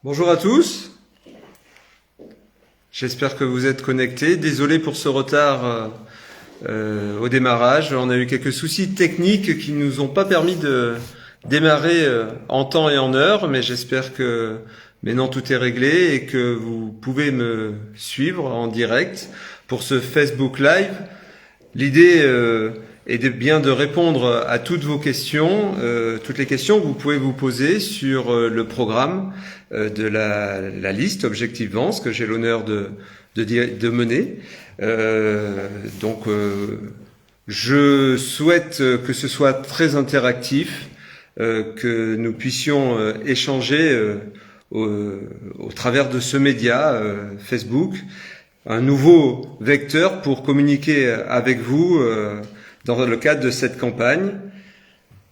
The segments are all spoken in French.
Bonjour à tous, j'espère que vous êtes connectés. Désolé pour ce retard au démarrage. On a eu quelques soucis techniques qui ne nous ont pas permis de démarrer en temps et en heure, mais j'espère que maintenant tout est réglé et que vous pouvez me suivre en direct pour ce Facebook Live. L'idée est de répondre à toutes vos questions, toutes les questions que vous pouvez vous poser sur le programme de la liste Objectif Vence que j'ai l'honneur de mener. Je souhaite que ce soit très interactif, que nous puissions échanger au travers de ce média Facebook, un nouveau vecteur pour communiquer avec vous dans le cadre de cette campagne.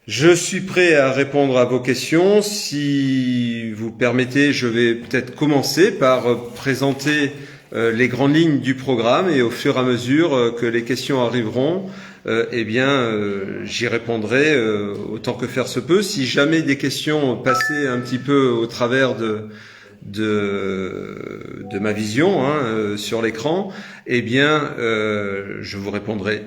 Je suis prêt à répondre à vos questions. Si vous permettez, je vais peut-être commencer par présenter les grandes lignes du programme et au fur et à mesure que les questions arriveront, j'y répondrai autant que faire se peut. Si jamais des questions passaient un petit peu au travers de ma vision sur l'écran, je vous répondrai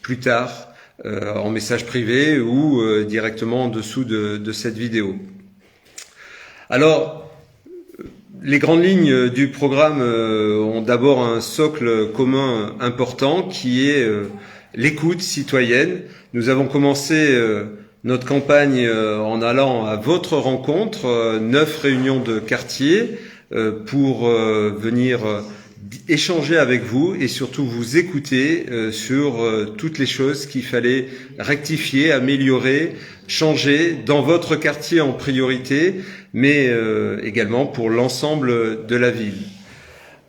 plus tard en message privé ou directement en dessous de cette vidéo. Alors, les grandes lignes du programme ont d'abord un socle commun important qui est l'écoute citoyenne. Nous avons commencé notre campagne en allant à votre rencontre, 9 réunions de quartier pour venir échanger avec vous et surtout vous écouter sur toutes les choses qu'il fallait rectifier, améliorer, changer dans votre quartier en priorité, mais également pour l'ensemble de la ville.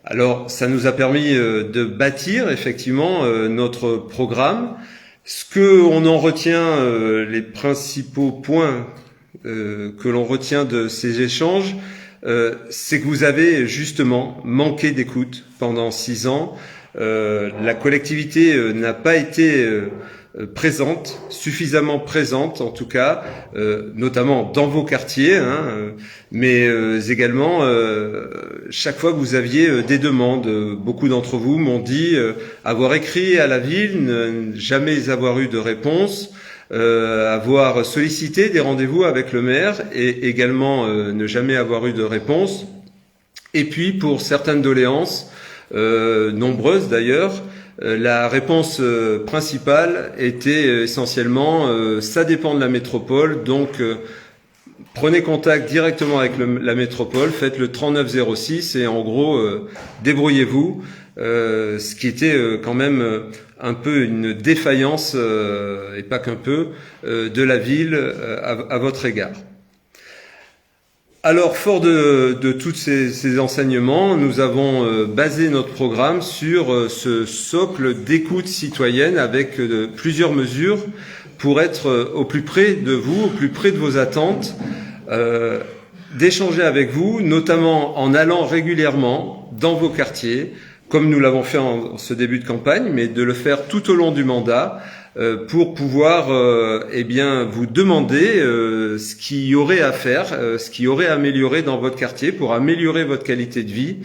Alors, ça nous a permis de bâtir effectivement notre programme. Ce que on en retient, les principaux points que l'on retient de ces échanges, c'est que vous avez justement manqué d'écoute pendant 6 ans. La collectivité n'a pas été présente, suffisamment présente en tout cas, notamment dans vos quartiers, mais également chaque fois que vous aviez des demandes. Beaucoup d'entre vous m'ont dit avoir écrit à la ville, ne jamais avoir eu de réponse, avoir sollicité des rendez-vous avec le maire et également ne jamais avoir eu de réponse. Et puis pour certaines doléances, nombreuses d'ailleurs, la réponse principale était essentiellement ça dépend de la métropole, donc prenez contact directement avec la métropole, faites le 3906 et en gros débrouillez-vous, ce qui était quand même un peu une défaillance, et pas qu'un peu, de la ville à votre égard. Alors, fort de tous ces enseignements, nous avons basé notre programme sur ce socle d'écoute citoyenne avec plusieurs mesures pour être au plus près de vous, au plus près de vos attentes, d'échanger avec vous, notamment en allant régulièrement dans vos quartiers, comme nous l'avons fait en ce début de campagne, mais de le faire tout au long du mandat pour pouvoir vous demander ce qu'il y aurait à faire, ce qu'il y aurait à améliorer dans votre quartier pour améliorer votre qualité de vie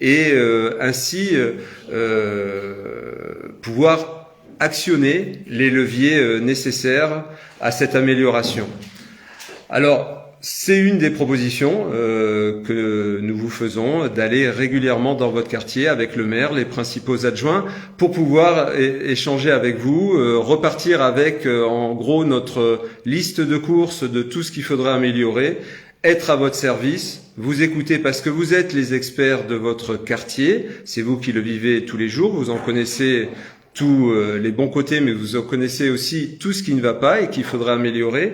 et ainsi pouvoir actionner les leviers nécessaires à cette amélioration. Alors, c'est une des propositions que nous vous faisons, d'aller régulièrement dans votre quartier avec le maire, les principaux adjoints, pour pouvoir échanger avec vous, repartir avec en gros notre liste de courses de tout ce qu'il faudrait améliorer, être à votre service, vous écouter parce que vous êtes les experts de votre quartier, c'est vous qui le vivez tous les jours, vous en connaissez tous les bons côtés, mais vous en connaissez aussi tout ce qui ne va pas et qu'il faudrait améliorer.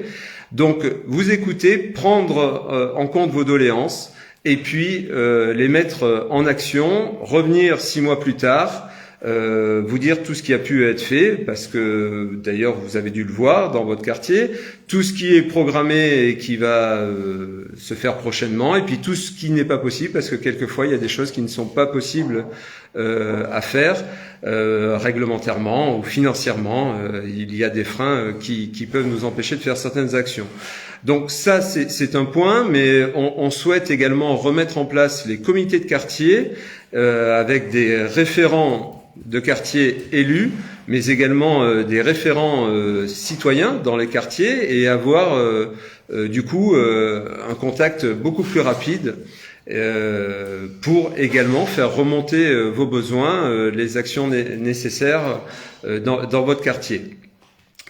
Donc, vous écoutez, prendre en compte vos doléances et puis les mettre en action, revenir 6 mois plus tard vous dire tout ce qui a pu être fait, parce que d'ailleurs vous avez dû le voir dans votre quartier, tout ce qui est programmé et qui va se faire prochainement, et puis tout ce qui n'est pas possible, parce que quelquefois il y a des choses qui ne sont pas possibles à faire réglementairement ou financièrement. Il y a des freins qui peuvent nous empêcher de faire certaines actions. Donc ça, c'est un point, mais on souhaite également remettre en place les comités de quartier avec des référents de quartier élus, mais également des référents citoyens dans les quartiers, et avoir du coup un contact beaucoup plus rapide pour également faire remonter vos besoins, les actions nécessaires dans votre quartier.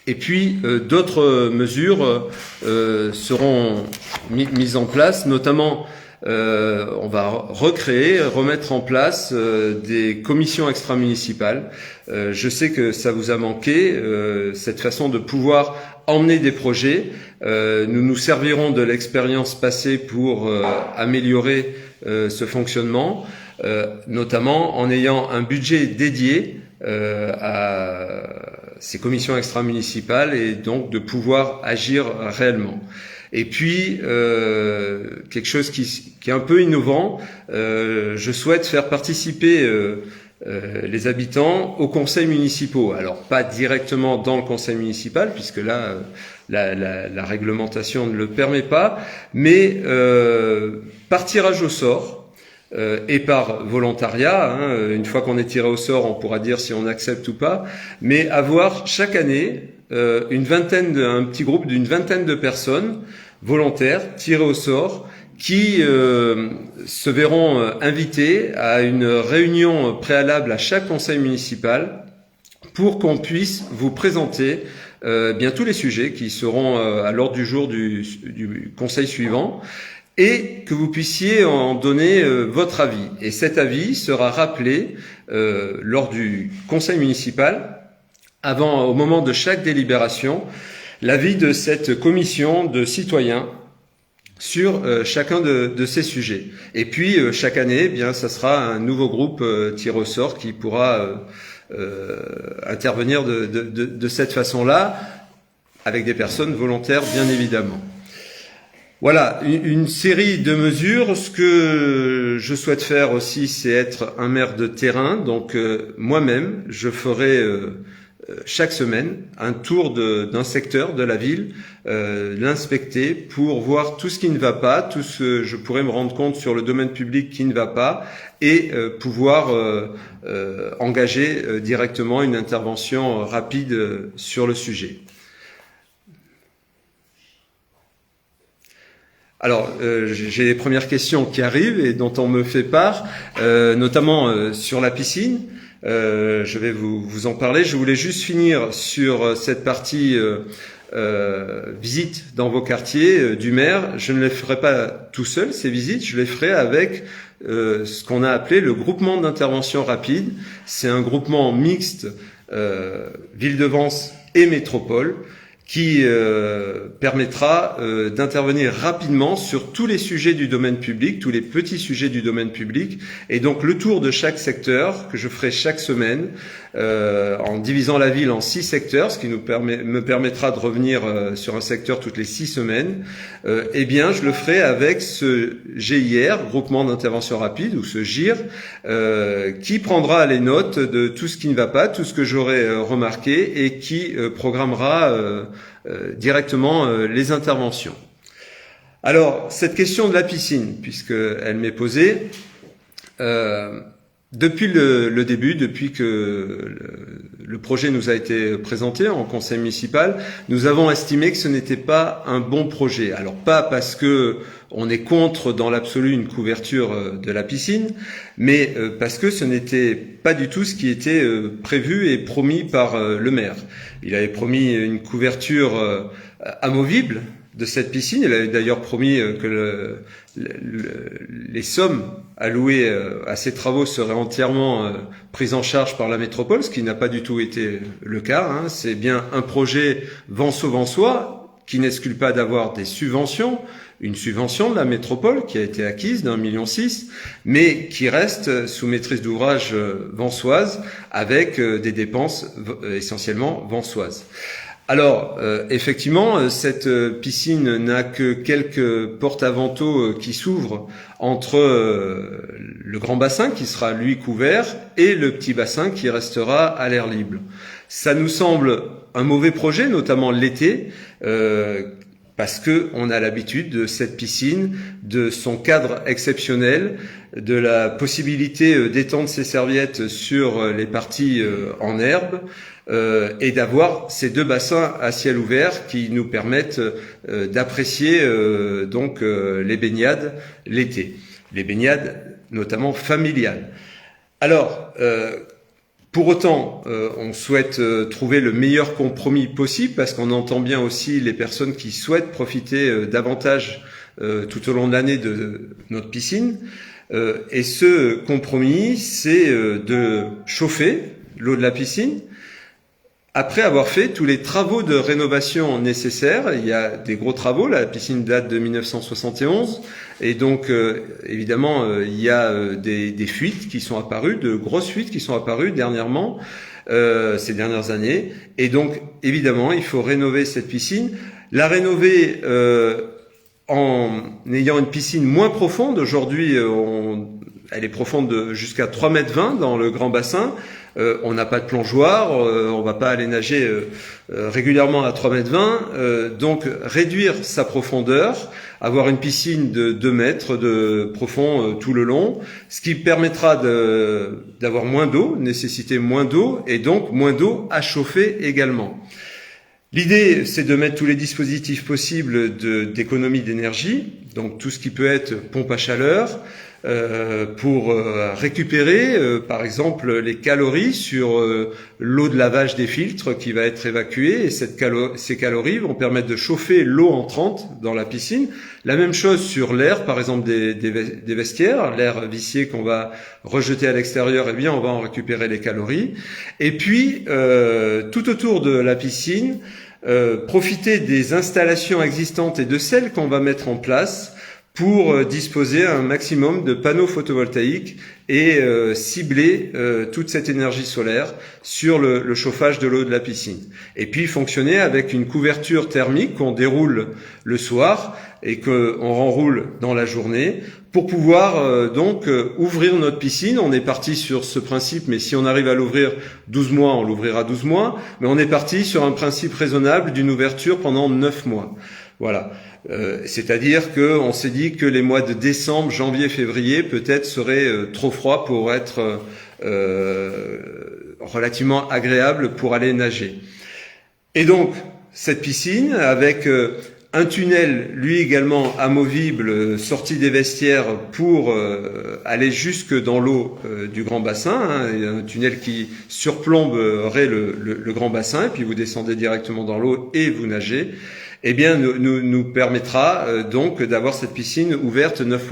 Et puis d'autres mesures seront mises en place, notamment on va remettre en place des commissions extra-municipales. Je sais que ça vous a manqué, cette façon de pouvoir emmener des projets. Nous nous servirons de l'expérience passée pour améliorer ce fonctionnement, notamment en ayant un budget dédié à ces commissions extra-municipales, et donc de pouvoir agir réellement. Et puis, quelque chose qui est un peu innovant, je souhaite faire participer les habitants aux conseils municipaux. Alors, pas directement dans le conseil municipal, puisque là, la réglementation ne le permet pas, mais par tirage au sort et par volontariat. Une fois qu'on est tiré au sort, on pourra dire si on accepte ou pas, mais avoir chaque année un petit groupe d'une vingtaine de personnes volontaires tirés au sort qui se verront invités à une réunion préalable à chaque conseil municipal pour qu'on puisse vous présenter bien tous les sujets qui seront à l'ordre du jour du conseil suivant, et que vous puissiez en donner votre avis. Et cet avis sera rappelé lors du conseil municipal, au moment de chaque délibération, l'avis de cette commission de citoyens sur chacun de ces sujets. Et puis chaque année, eh bien, ça sera un nouveau groupe tiré au sort qui pourra intervenir de cette façon-là, avec des personnes volontaires, bien évidemment. Voilà, une série de mesures. Ce que je souhaite faire aussi, c'est être un maire de terrain. Donc moi-même, je ferai chaque semaine un tour d'un secteur de la ville, l'inspecter pour voir tout ce qui ne va pas, tout ce que je pourrais me rendre compte sur le domaine public qui ne va pas, et pouvoir engager directement une intervention rapide sur le sujet. Alors, j'ai les premières questions qui arrivent et dont on me fait part, notamment sur la piscine. Je vais vous en parler. Je voulais juste finir sur cette partie visite dans vos quartiers du maire. Je ne les ferai pas tout seul, ces visites. Je les ferai avec ce qu'on a appelé le groupement d'intervention rapide. C'est un groupement mixte Ville de Vence et métropole, qui permettra d'intervenir rapidement sur tous les sujets du domaine public, tous les petits sujets du domaine public, et donc le tour de chaque secteur que je ferai chaque semaine, en divisant la ville en 6 secteurs, ce qui me permettra de revenir sur un secteur toutes les 6 semaines. Eh bien, je le ferai avec ce GIR, groupement d'intervention rapide, ou ce GIR, qui prendra les notes de tout ce qui ne va pas, tout ce que j'aurai remarqué, et qui programmera directement les interventions. Alors, cette question de la piscine, puisqu'elle m'est posée, depuis le début, depuis que le projet nous a été présenté en conseil municipal, nous avons estimé que ce n'était pas un bon projet. Alors, pas parce que on est contre dans l'absolu une couverture de la piscine, mais parce que ce n'était pas du tout ce qui était prévu et promis par le maire. Il avait promis une couverture amovible de cette piscine. Il avait d'ailleurs promis que les sommes allouées à ces travaux seraient entièrement prises en charge par la métropole, ce qui n'a pas du tout été le cas. C'est bien un projet Venceau-Vensois qui n'exclut pas d'avoir des subventions, une subvention de la métropole qui a été acquise d'1,6 million, mais qui reste sous maîtrise d'ouvrage vansoise avec des dépenses essentiellement vansoises. Alors, effectivement, cette piscine n'a que quelques porte-à-vantaux qui s'ouvrent entre le grand bassin qui sera lui couvert et le petit bassin qui restera à l'air libre. Ça nous semble un mauvais projet, notamment l'été, parce que on a l'habitude de cette piscine, de son cadre exceptionnel, de la possibilité d'étendre ses serviettes sur les parties en herbe, et d'avoir ces deux bassins à ciel ouvert qui nous permettent d'apprécier donc les baignades l'été, les baignades notamment familiales. Alors, pour autant, on souhaite trouver le meilleur compromis possible parce qu'on entend bien aussi les personnes qui souhaitent profiter davantage tout au long de l'année de notre piscine. Et ce compromis, c'est de chauffer l'eau de la piscine après avoir fait tous les travaux de rénovation nécessaires. Il y a des gros travaux, la piscine date de 1971, et donc évidemment il y a des fuites qui sont apparues, de grosses fuites qui sont apparues dernièrement, ces dernières années, et donc évidemment il faut rénover cette piscine, la rénover en ayant une piscine moins profonde. Aujourd'hui elle est profonde jusqu'à 3,20 m dans le grand bassin. On n'a pas de plongeoir, on va pas aller nager régulièrement à 3,20 m. Donc réduire sa profondeur, avoir une piscine de 2 mètres de profond tout le long, ce qui permettra d'avoir moins d'eau, nécessiter moins d'eau et donc moins d'eau à chauffer également. L'idée, c'est de mettre tous les dispositifs possibles d'économie d'énergie, donc tout ce qui peut être pompe à chaleur, pour récupérer par exemple les calories sur l'eau de lavage des filtres qui va être évacuée, et ces calories vont permettre de chauffer l'eau entrante dans la piscine. La même chose sur l'air, par exemple des vestiaires, l'air vicié qu'on va rejeter à l'extérieur, eh bien on va en récupérer les calories. Et puis tout autour de la piscine, profiter des installations existantes et de celles qu'on va mettre en place pour disposer un maximum de panneaux photovoltaïques et cibler toute cette énergie solaire sur le chauffage de l'eau de la piscine. Et puis fonctionner avec une couverture thermique qu'on déroule le soir et qu'on renroule dans la journée pour pouvoir donc ouvrir notre piscine. On est parti sur ce principe, mais si on arrive à l'ouvrir 12 mois, on l'ouvrira 12 mois, mais on est parti sur un principe raisonnable d'une ouverture pendant 9 mois. Voilà. C'est-à-dire qu'on s'est dit que les mois de décembre, janvier, février peut-être seraient trop froids pour être relativement agréables pour aller nager. Et donc, cette piscine avec un tunnel, lui également amovible, sorti des vestiaires pour aller jusque dans l'eau du grand bassin, un tunnel qui surplomberait le grand bassin, et puis vous descendez directement dans l'eau et vous nagez. Eh bien, nous permettra donc d'avoir cette piscine ouverte 9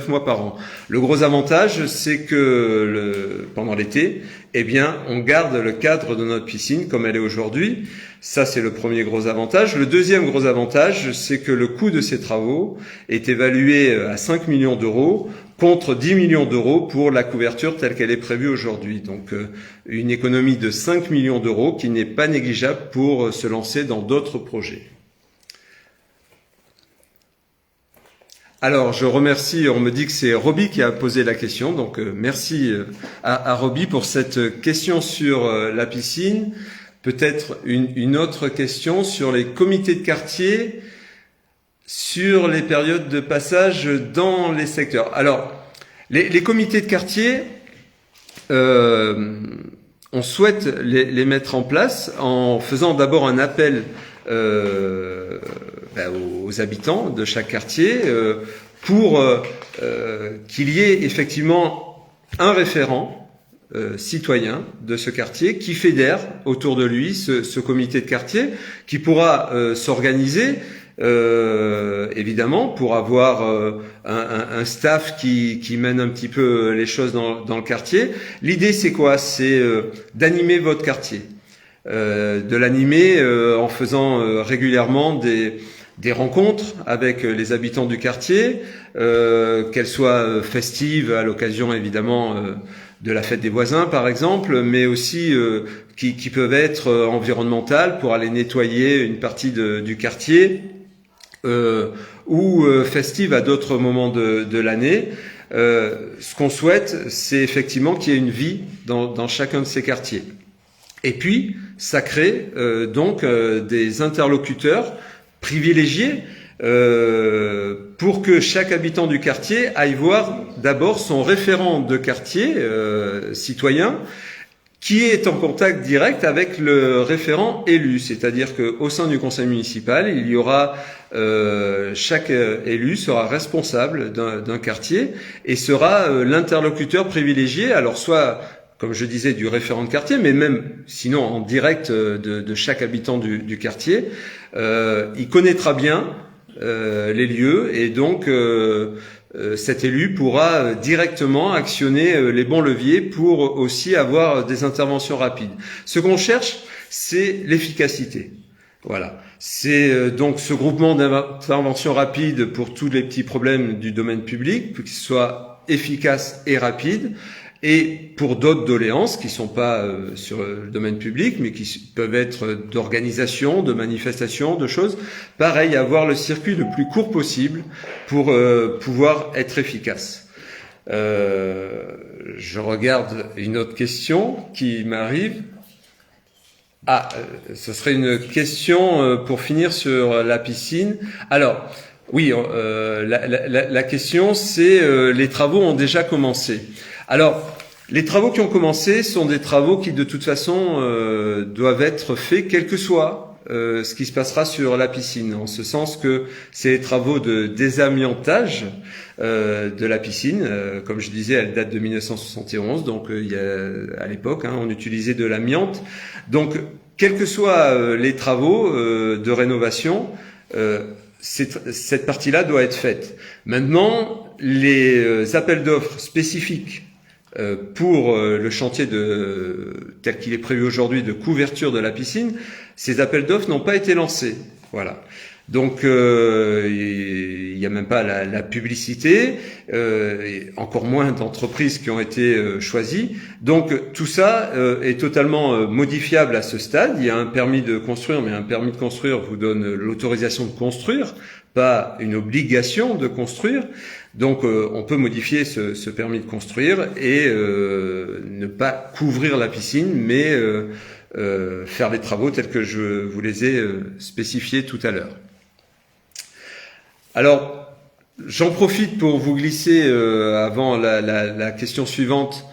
mois par an. Le gros avantage, c'est que pendant l'été, eh bien, on garde le cadre de notre piscine comme elle est aujourd'hui. Ça, c'est le premier gros avantage. Le deuxième gros avantage, c'est que le coût de ces travaux est évalué à 5 millions d'euros contre 10 millions d'euros pour la couverture telle qu'elle est prévue aujourd'hui. Donc, une économie de 5 millions d'euros qui n'est pas négligeable pour se lancer dans d'autres projets. Alors, je remercie, on me dit que c'est Roby qui a posé la question, donc merci à Roby pour cette question sur la piscine. Peut-être une autre question sur les comités de quartier, sur les périodes de passage dans les secteurs. Alors, les comités de quartier, on souhaite les mettre en place en faisant d'abord un appel aux habitants de chaque quartier pour qu'il y ait effectivement un référent citoyen de ce quartier qui fédère autour de lui ce comité de quartier qui pourra s'organiser évidemment pour avoir un staff qui mène un petit peu les choses dans le quartier. L'idée c'est quoi? C'est d'animer votre quartier. de l'animer en faisant régulièrement des rencontres avec les habitants du quartier, qu'elles soient festives à l'occasion évidemment de la fête des voisins par exemple, mais aussi qui peuvent être environnementales pour aller nettoyer une partie du quartier, ou festives à d'autres moments de l'année. Ce qu'on souhaite, c'est effectivement qu'il y ait une vie dans chacun de ces quartiers. Et puis, ça crée donc des interlocuteurs privilégiés pour que chaque habitant du quartier aille voir d'abord son référent de quartier citoyen, qui est en contact direct avec le référent élu. C'est-à-dire qu'au sein du conseil municipal, il y aura chaque élu sera responsable d'un quartier et sera l'interlocuteur privilégié. Alors soit, comme je disais, du référent de quartier, mais même sinon en direct de chaque habitant du quartier. Il connaîtra bien les lieux et donc cet élu pourra directement actionner les bons leviers pour aussi avoir des interventions rapides. Ce qu'on cherche, c'est l'efficacité. Voilà. C'est donc ce groupement d'intervention rapide pour tous les petits problèmes du domaine public, pour qu'il soit efficace et rapide. Et pour d'autres doléances qui sont pas sur le domaine public, mais qui peuvent être d'organisation, de manifestation, de choses, pareil, avoir le circuit le plus court possible pour pouvoir être efficace. Je regarde une autre question qui m'arrive. Ce serait une question pour finir sur la piscine. Alors, oui, la question c'est les travaux ont déjà commencé. Alors, les travaux qui ont commencé sont des travaux qui, de toute façon, doivent être faits, quel que soit ce qui se passera sur la piscine. En ce sens que c'est les travaux de désamiantage de la piscine. Comme je disais, elle date de 1971, donc à l'époque, on utilisait de l'amiante. Donc, quels que soient les travaux de rénovation, cette partie-là doit être faite. Maintenant, les appels d'offres spécifiques pour le chantier tel qu'il est prévu aujourd'hui de couverture de la piscine, ces appels d'offres n'ont pas été lancés. Voilà. Donc il n'y a même pas la publicité, et encore moins d'entreprises qui ont été choisies. Donc tout ça est totalement modifiable à ce stade. Il y a un permis de construire, mais un permis de construire vous donne l'autorisation de construire, pas une obligation de construire. Donc on peut modifier ce permis de construire et ne pas couvrir la piscine, mais faire les travaux tels que je vous les ai spécifiés tout à l'heure. Alors, j'en profite pour vous glisser avant la question suivante,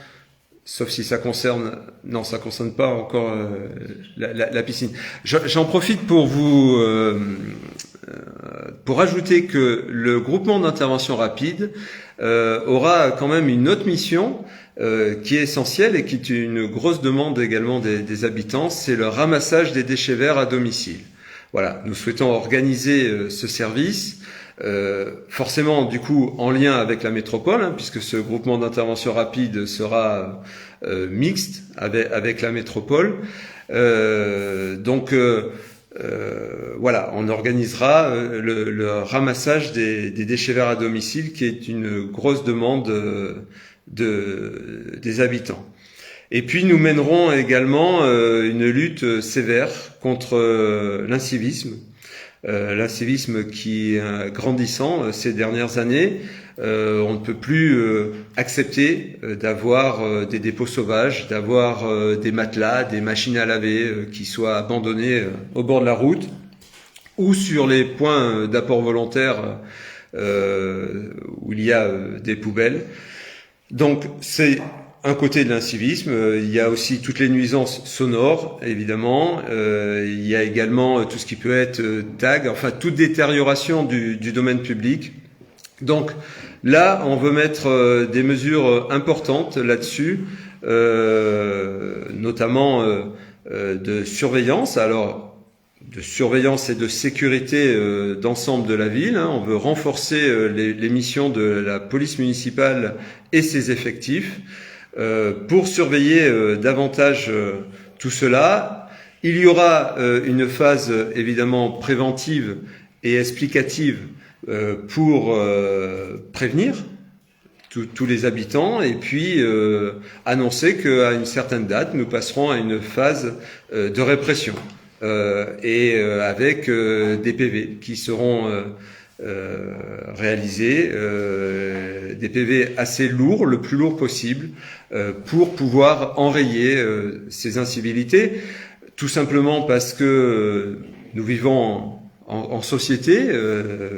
sauf si ça concerne... Non, ça concerne pas encore la piscine. J'en profite pour vous... pour ajouter que le groupement d'intervention rapide aura quand même une autre mission qui est essentielle et qui est une grosse demande également des habitants, c'est le ramassage des déchets verts à domicile. Voilà, nous souhaitons organiser ce service, forcément du coup en lien avec la métropole, puisque ce groupement d'intervention rapide sera mixte avec la métropole. Voilà, on organisera le ramassage des déchets verts à domicile, qui est une grosse demande des habitants. Et puis nous mènerons également une lutte sévère contre l'incivisme. L'incivisme qui est grandissant ces dernières années. On ne peut plus accepter d'avoir des dépôts sauvages, d'avoir des matelas, des machines à laver qui soient abandonnés au bord de la route ou sur les points d'apport volontaire où il y a des poubelles. Donc c'est un côté de l'incivisme, il y a aussi toutes les nuisances sonores, évidemment, il y a également tout ce qui peut être tag, enfin toute détérioration du domaine public. Donc là, on veut mettre des mesures importantes là-dessus, notamment de surveillance. Alors, de surveillance et de sécurité d'ensemble de la ville. On veut renforcer les missions de la police municipale et ses effectifs pour surveiller davantage tout cela, Il y aura une phase évidemment préventive et explicative pour prévenir tous les habitants, et puis annoncer qu'à une certaine date, nous passerons à une phase de répression, avec des PV qui seront réalisés, des PV assez lourds, le plus lourd possible, pour pouvoir enrayer ces incivilités, tout simplement parce que nous vivons en société,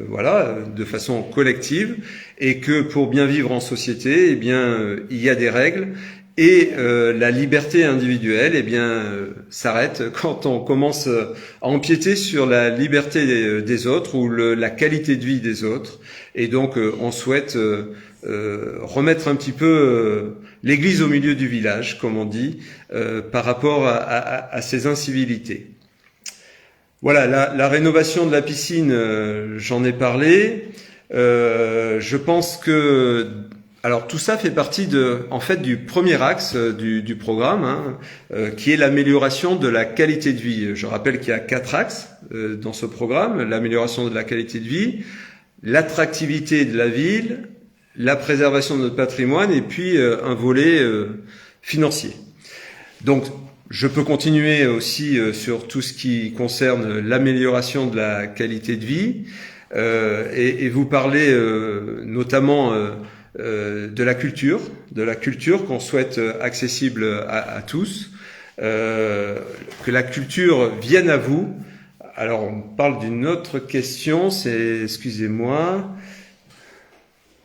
voilà, de façon collective, et que pour bien vivre en société, eh bien, il y a des règles, et la liberté individuelle, eh bien, s'arrête quand on commence à empiéter sur la liberté des autres ou la qualité de vie des autres. Et donc, on souhaite remettre un petit peu l'église au milieu du village, comme on dit, par rapport à ces incivilités. Voilà, la rénovation de la piscine, j'en ai parlé. Je pense que, alors tout ça fait partie en fait, du premier axe du programme, hein, qui est l'amélioration de la qualité de vie. Je rappelle qu'il y a 4 axes dans ce programme: l'amélioration de la qualité de vie, l'attractivité de la ville, la préservation de notre patrimoine, et puis un volet financier. Donc, je peux continuer aussi sur tout ce qui concerne l'amélioration de la qualité de vie, et vous parler notamment de la culture qu'on souhaite accessible à tous, que la culture vienne à vous. Alors, on parle d'une autre question, c'est, excusez-moi,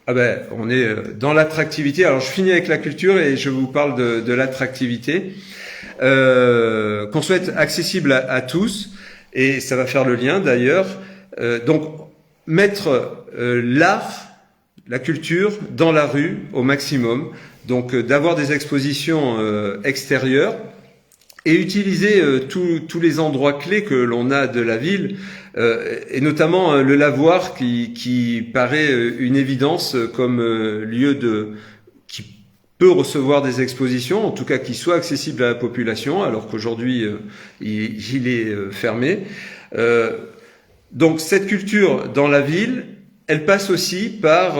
ah ben, on est dans l'attractivité. Alors, je finis avec la culture et je vous parle de l'attractivité. Qu'on souhaite accessible à tous, et ça va faire le lien d'ailleurs. Donc mettre l'art, la culture dans la rue au maximum, donc d'avoir des expositions extérieures, et utiliser tous les endroits clés que l'on a de la ville, et notamment le lavoir qui paraît une évidence comme lieu qui peut recevoir des expositions, en tout cas qui soit accessible à la population, alors qu'aujourd'hui il est fermé. Donc cette culture dans la ville, elle passe aussi par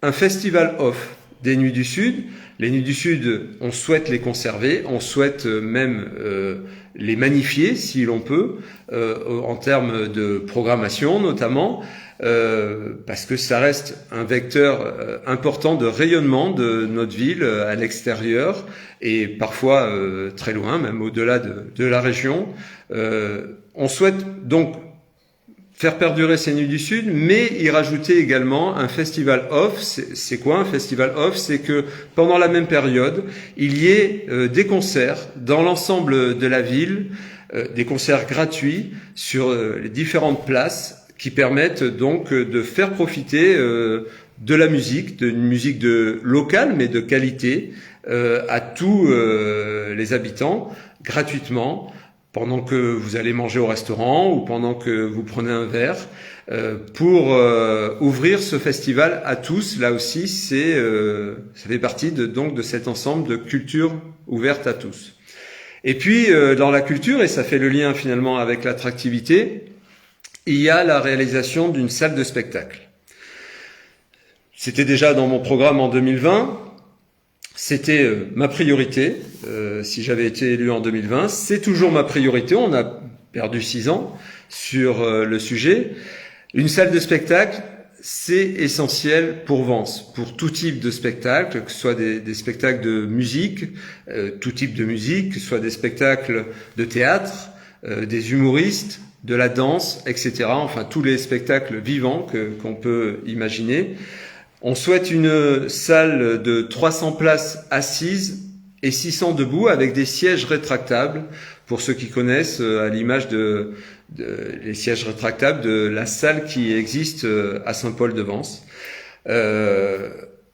un festival off des Nuits du Sud. Les Nuits du Sud, on souhaite les conserver, on souhaite même les magnifier si l'on peut, en termes de programmation notamment, parce que ça reste un vecteur important de rayonnement de notre ville à l'extérieur, et parfois très loin, même au-delà de la région. On souhaite donc faire perdurer ces Nuits du Sud, mais y rajouter également un festival off. C'est quoi un festival off? C'est que pendant la même période, il y ait des concerts dans l'ensemble de la ville, des concerts gratuits sur les différentes places, qui permettent donc de faire profiter de la musique, d'une musique locale, mais de qualité, à tous les habitants, gratuitement, pendant que vous allez manger au restaurant ou pendant que vous prenez un verre, pour ouvrir ce festival à tous. Là aussi, ça fait partie donc de cet ensemble de culture ouverte à tous. Et puis, dans la culture, et ça fait le lien finalement avec l'attractivité, il y a la réalisation d'une salle de spectacle. C'était déjà dans mon programme en 2020. C'était ma priorité, si j'avais été élu en 2020. C'est toujours ma priorité. On a perdu 6 ans sur le sujet. Une salle de spectacle, c'est essentiel pour Vence, pour tout type de spectacle, que ce soit des spectacles de musique, tout type de musique, que ce soit des spectacles de théâtre, des humoristes, de la danse, etc. Enfin, tous les spectacles vivants qu'on peut imaginer. On souhaite une salle de 300 places assises et 600 debout, avec des sièges rétractables, pour ceux qui connaissent, à l'image les sièges rétractables de la salle qui existe à Saint-Paul-de-Vence.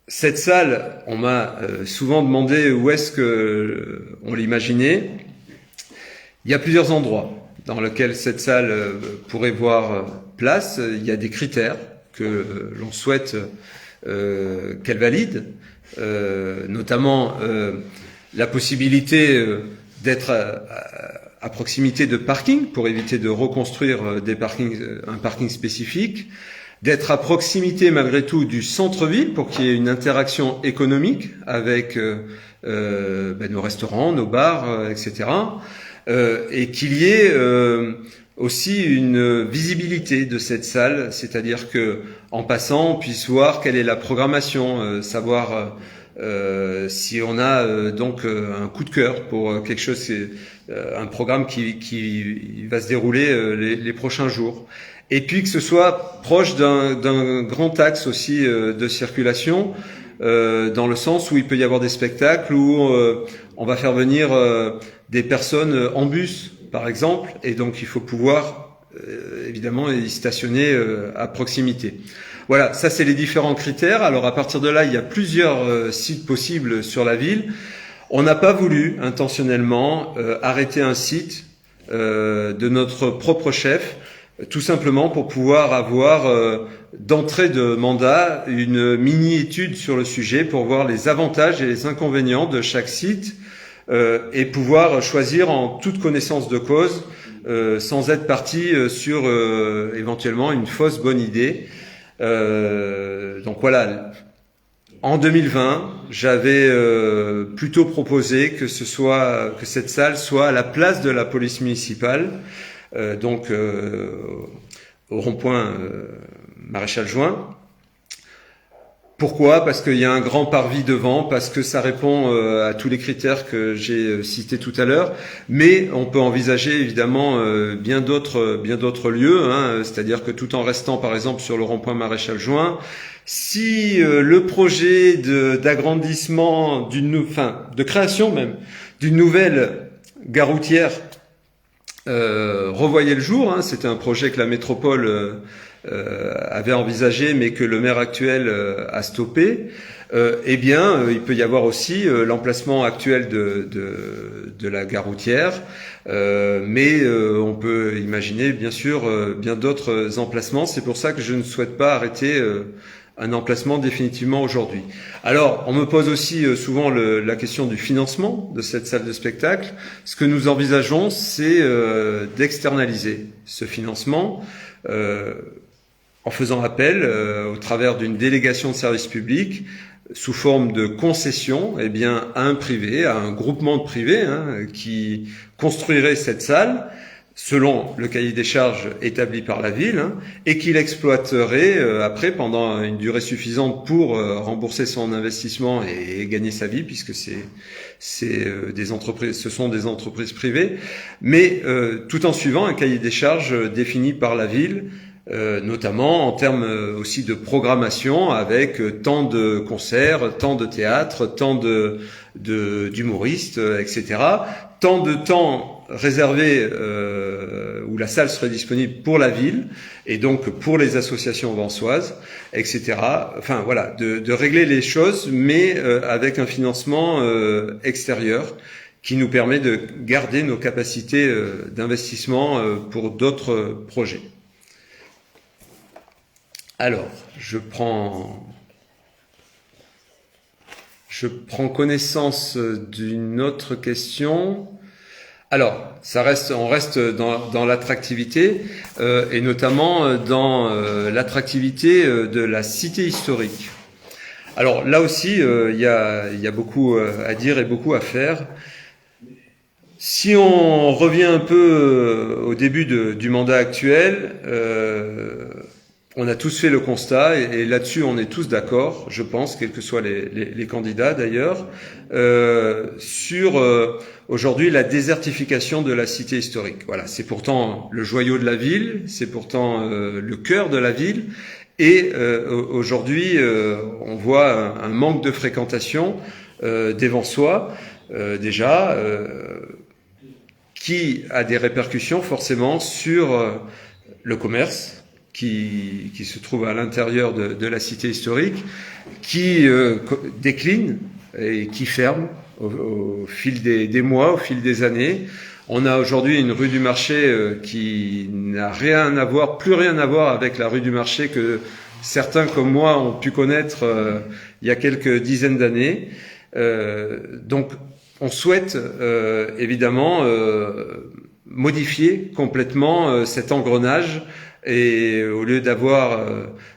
Cette salle, on m'a souvent demandé où est-ce que on l'imaginait. Il y a plusieurs endroits dans lesquels cette salle pourrait voir place. Il y a des critères que l'on souhaite qu'elle valide, notamment la possibilité d'être à proximité de parking pour éviter de reconstruire un parking spécifique, d'être à proximité malgré tout du centre-ville pour qu'il y ait une interaction économique avec nos restaurants, nos bars, etc. Et qu'il y ait aussi une visibilité de cette salle, c'est-à-dire que en passant, on puisse voir quelle est la programmation, savoir si on a donc un coup de cœur pour quelque chose, un programme qui va se dérouler les prochains jours. Et puis que ce soit proche d'un grand axe aussi de circulation, dans le sens où il peut y avoir des spectacles où on va faire venir des personnes en bus, par exemple, et donc il faut pouvoir évidemment y stationner à proximité. Voilà, ça c'est les différents critères. Alors à partir de là, il y a plusieurs sites possibles sur la ville. On n'a pas voulu intentionnellement arrêter un site de notre propre chef, tout simplement pour pouvoir avoir d'entrée de mandat une mini-étude sur le sujet pour voir les avantages et les inconvénients de chaque site et pouvoir choisir en toute connaissance de cause sans être parti sur éventuellement une fausse bonne idée. Donc voilà, en 2020, j'avais plutôt proposé que cette salle soit à la place de la police municipale, donc au rond-point Maréchal Juin. Pourquoi ? Parce qu'il y a un grand parvis devant, parce que ça répond à tous les critères que j'ai cités tout à l'heure. Mais on peut envisager évidemment bien d'autres lieux, hein, c'est-à-dire que tout en restant par exemple sur le rond-point Maréchal Juin, si le projet d'agrandissement de création même d'une nouvelle gare routière revoyait le jour, hein, c'était un projet que la métropole avait envisagé, mais que le maire actuel a stoppé. Eh bien, il peut y avoir aussi l'emplacement actuel de la gare routière, mais on peut imaginer bien sûr bien d'autres emplacements. C'est pour ça que je ne souhaite pas arrêter un emplacement définitivement aujourd'hui. Alors, on me pose aussi souvent la question du financement de cette salle de spectacle. Ce que nous envisageons, c'est d'externaliser ce financement en faisant appel au travers d'une délégation de service public sous forme de concession, eh bien, à un privé, à un groupement de privés qui construirait cette salle selon le cahier des charges établi par la ville, et qu'il exploiterait après pendant une durée suffisante pour rembourser son investissement et gagner sa vie, puisque des entreprises, ce sont des entreprises privées, mais tout en suivant un cahier des charges défini par la ville, notamment en termes aussi de programmation, avec tant de concerts, tant de théâtre, tant d'humoristes, etc. Tant de temps réservé où la salle serait disponible pour la ville et donc pour les associations vansoises, etc. Enfin voilà, de régler les choses, mais avec un financement extérieur qui nous permet de garder nos capacités d'investissement pour d'autres projets. Alors, je prends connaissance d'une autre question. Alors, on reste dans l'attractivité et notamment dans l'attractivité de la cité historique. Alors là aussi, il y a beaucoup à dire et beaucoup à faire. Si on revient un peu au début du mandat actuel, on a tous fait le constat, et là-dessus on est tous d'accord, je pense, quels que soient les candidats d'ailleurs, sur aujourd'hui la désertification de la cité historique. Voilà, c'est pourtant le joyau de la ville, c'est pourtant le cœur de la ville, et aujourd'hui on voit un manque de fréquentation des Vansois déjà, qui a des répercussions forcément sur le commerce, qui se trouve à l'intérieur de la cité historique, qui décline et qui ferme au fil des mois, au fil des années. On a aujourd'hui une rue du Marché qui n'a plus rien à voir avec la rue du Marché que certains comme moi ont pu connaître il y a quelques dizaines d'années. Donc on souhaite évidemment modifier complètement cet engrenage, et au lieu d'avoir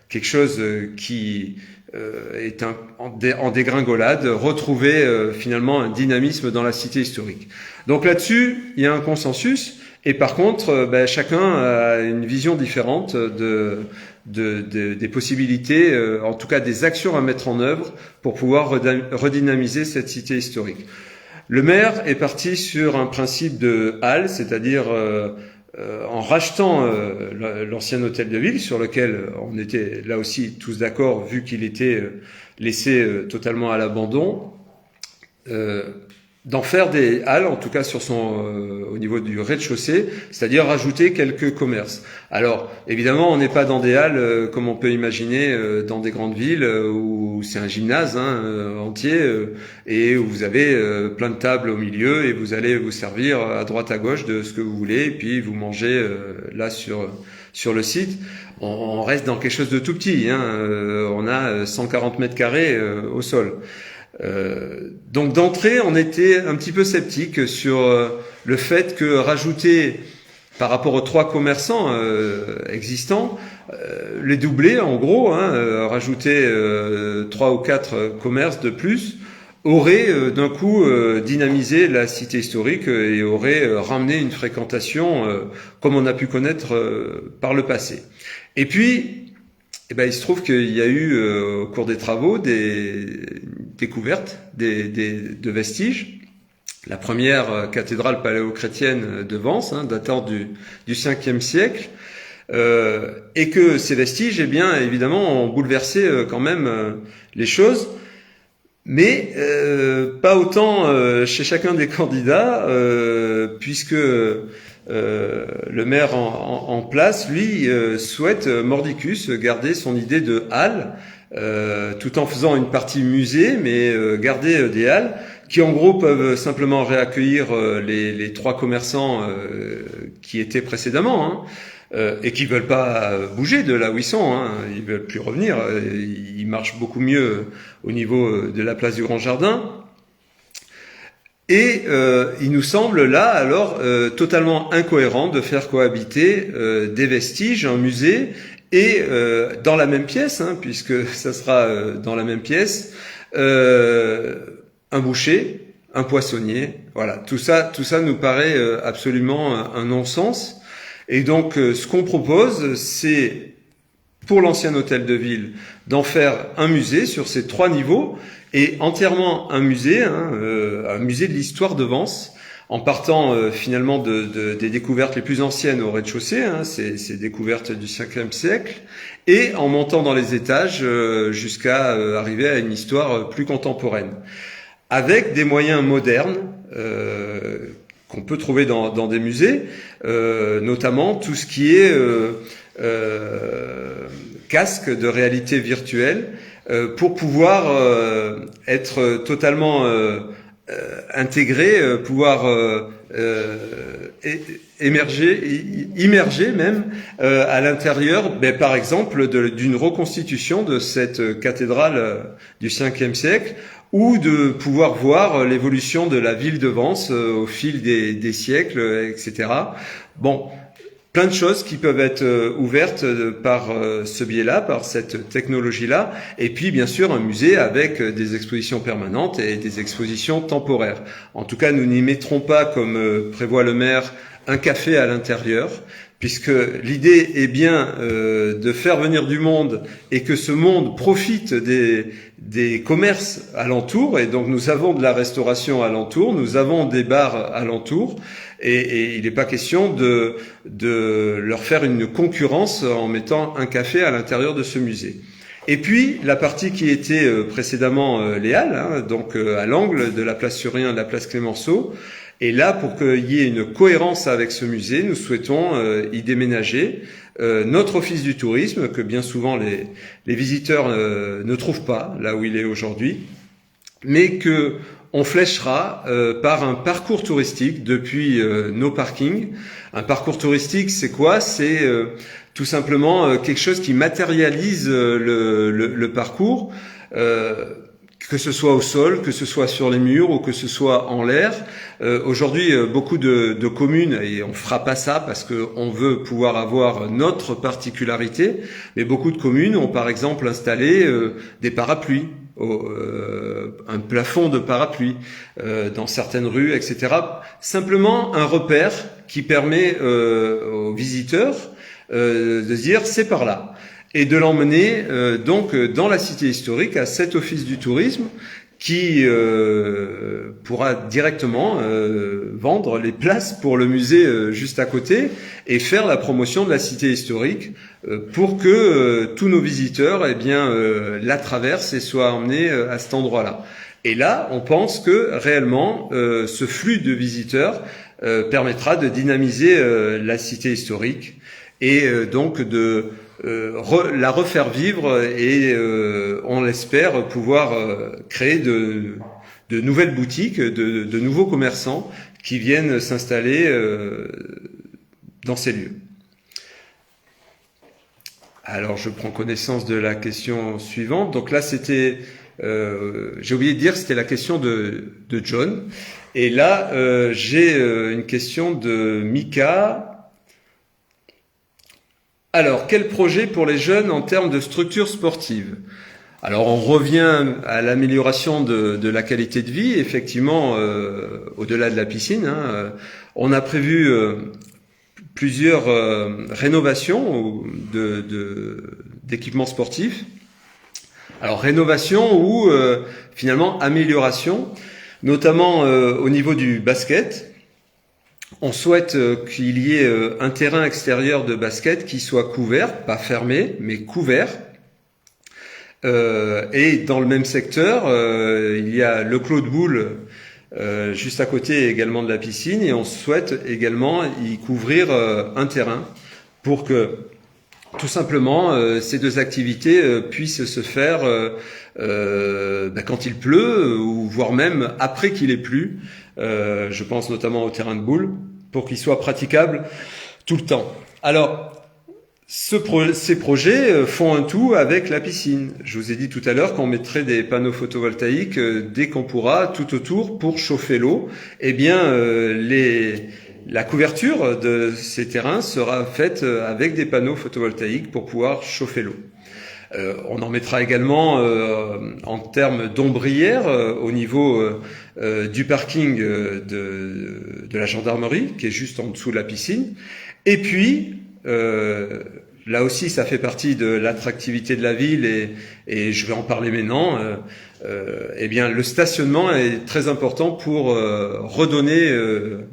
quelque chose qui est en dégringolade, retrouver finalement un dynamisme dans la cité historique. Donc là-dessus, il y a un consensus, et par contre, chacun a une vision différente des possibilités, en tout cas des actions à mettre en œuvre pour pouvoir redynamiser cette cité historique. Le maire est parti sur un principe de halle, c'est-à-dire en rachetant l'ancien hôtel de ville, sur lequel on était là aussi tous d'accord, vu qu'il était laissé totalement à l'abandon, d'en faire des halles, en tout cas au niveau du rez-de-chaussée, c'est-à-dire rajouter quelques commerces. Alors, évidemment, on n'est pas dans des halles comme on peut imaginer dans des grandes villes où c'est un gymnase entier et où vous avez plein de tables au milieu et vous allez vous servir à droite à gauche de ce que vous voulez et puis vous mangez là sur le site. On reste dans quelque chose de tout petit. On a 140 mètres carrés au sol. Donc d'entrée, on était un petit peu sceptique sur le fait que rajouter par rapport aux 3 commerçants existants, les doubler en gros, rajouter 3 ou 4 commerces de plus, aurait d'un coup dynamisé la cité historique et aurait ramené une fréquentation comme on a pu connaître par le passé. Et puis, il se trouve qu'il y a eu au cours des travaux des découvertes de vestiges. La première cathédrale paléo-chrétienne de Vence, datant du 5e siècle, et que ces vestiges, évidemment, ont bouleversé quand même les choses, mais pas autant chez chacun des candidats, puisque le maire en place, lui, souhaite mordicus garder son idée de halle, tout en faisant une partie musée, mais garder des halles qui en gros peuvent simplement réaccueillir les 3 commerçants qui étaient précédemment et qui veulent pas bouger de là où ils sont. Ils veulent plus revenir. Ils marchent beaucoup mieux au niveau de la place du Grand Jardin. Et il nous semble là alors totalement incohérent de faire cohabiter des vestiges, un musée, et dans la même pièce, puisque ça sera dans la même pièce, un boucher, un poissonnier. Voilà, tout ça nous paraît absolument un non-sens. Et donc ce qu'on propose, c'est pour l'ancien hôtel de ville d'en faire un musée sur ces 3 niveaux, et entièrement un musée de l'histoire de Vence, en partant finalement des découvertes les plus anciennes au rez-de-chaussée, ces découvertes du 5e siècle, et en montant dans les étages jusqu'à arriver à une histoire plus contemporaine, avec des moyens modernes qu'on peut trouver dans des musées, notamment tout ce qui est casque de réalité virtuelle, pour pouvoir être totalement intégré, pouvoir immerger même à l'intérieur, par exemple, d'une reconstitution de cette cathédrale du 5e siècle, ou de pouvoir voir l'évolution de la ville de Vence au fil des siècles, etc. Bon, plein de choses qui peuvent être ouvertes par ce biais-là, par cette technologie-là, et puis bien sûr un musée avec des expositions permanentes et des expositions temporaires. En tout cas, nous n'y mettrons pas, comme prévoit le maire, un café à l'intérieur, puisque l'idée est bien de faire venir du monde et que ce monde profite des commerces alentours, et donc nous avons de la restauration alentour, nous avons des bars alentour, et il n'est pas question de leur faire une concurrence en mettant un café à l'intérieur de ce musée. Et puis la partie qui était précédemment les halles, donc à l'angle de la place Surien et de la place Clémenceau. Et là, pour qu'il y ait une cohérence avec ce musée, nous souhaitons y déménager notre office du tourisme, que bien souvent les visiteurs ne trouvent pas là où il est aujourd'hui, mais que on fléchera par un parcours touristique depuis nos parkings. Un parcours touristique, c'est quoi? C'est tout simplement quelque chose qui matérialise le parcours, que ce soit au sol, que ce soit sur les murs ou que ce soit en l'air. Aujourd'hui, beaucoup de communes, et on fera pas ça parce qu'on veut pouvoir avoir notre particularité, mais beaucoup de communes ont par exemple installé des parapluies, un plafond de parapluie dans certaines rues, etc. Simplement un repère qui permet aux visiteurs de se dire c'est par là, et de l'emmener donc dans la cité historique à cet office du tourisme qui pourra directement vendre les places pour le musée juste à côté et faire la promotion de la cité historique pour que tous nos visiteurs la traversent et soient emmenés à cet endroit-là. Et là, on pense que réellement ce flux de visiteurs permettra de dynamiser la cité historique et donc de la refaire vivre et on l'espère pouvoir créer de nouvelles boutiques, de nouveaux commerçants qui viennent s'installer dans ces lieux. Alors je prends connaissance de la question suivante. Donc là c'était, j'ai oublié de dire, c'était la question de John. Et là j'ai une question de Mika. Alors, quel projet pour les jeunes en termes de structure sportive? Alors, on revient à l'amélioration de la qualité de vie. Effectivement, au-delà de la piscine, on a prévu plusieurs rénovations d'équipements sportifs. Alors, rénovation ou finalement amélioration, notamment au niveau du basket. On souhaite qu'il y ait un terrain extérieur de basket qui soit couvert, pas fermé, mais couvert. Et dans le même secteur, il y a le clos de boule juste à côté également de la piscine, et on souhaite également y couvrir un terrain pour que tout simplement ces deux activités puissent se faire quand il pleut, ou voire même après qu'il ait plu. Je pense notamment au terrain de boule, pour qu'il soit praticable tout le temps. Alors, ces projets font un tout avec la piscine. Je vous ai dit tout à l'heure qu'on mettrait des panneaux photovoltaïques dès qu'on pourra tout autour pour chauffer l'eau. Eh bien, la couverture de ces terrains sera faite avec des panneaux photovoltaïques pour pouvoir chauffer l'eau. On en mettra également en termes d'ombrières au niveau du parking de la gendarmerie, qui est juste en dessous de la piscine. Et puis, là aussi, ça fait partie de l'attractivité de la ville, et je vais en parler maintenant. Eh bien, le stationnement est très important pour redonner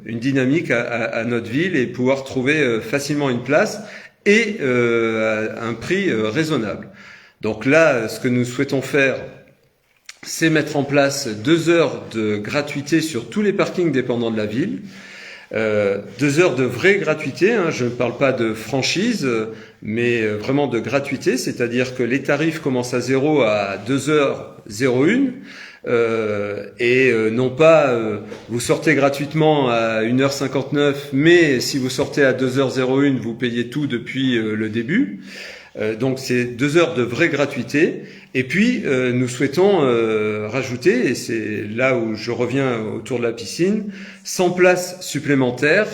une dynamique à notre ville et pouvoir trouver facilement une place et à un prix raisonnable. Donc là, ce que nous souhaitons faire, c'est mettre en place 2 heures de gratuité sur tous les parkings dépendants de la ville. 2 heures de vraie gratuité, je ne parle pas de franchise, mais vraiment de gratuité, c'est-à-dire que les tarifs commencent à 0 à 2h01, et non pas vous sortez gratuitement à 1h59, mais si vous sortez à 2h01, vous payez tout depuis le début. Donc c'est 2 heures de vraie gratuité. Et puis nous souhaitons rajouter, et c'est là où je reviens autour de la piscine, 100 places supplémentaires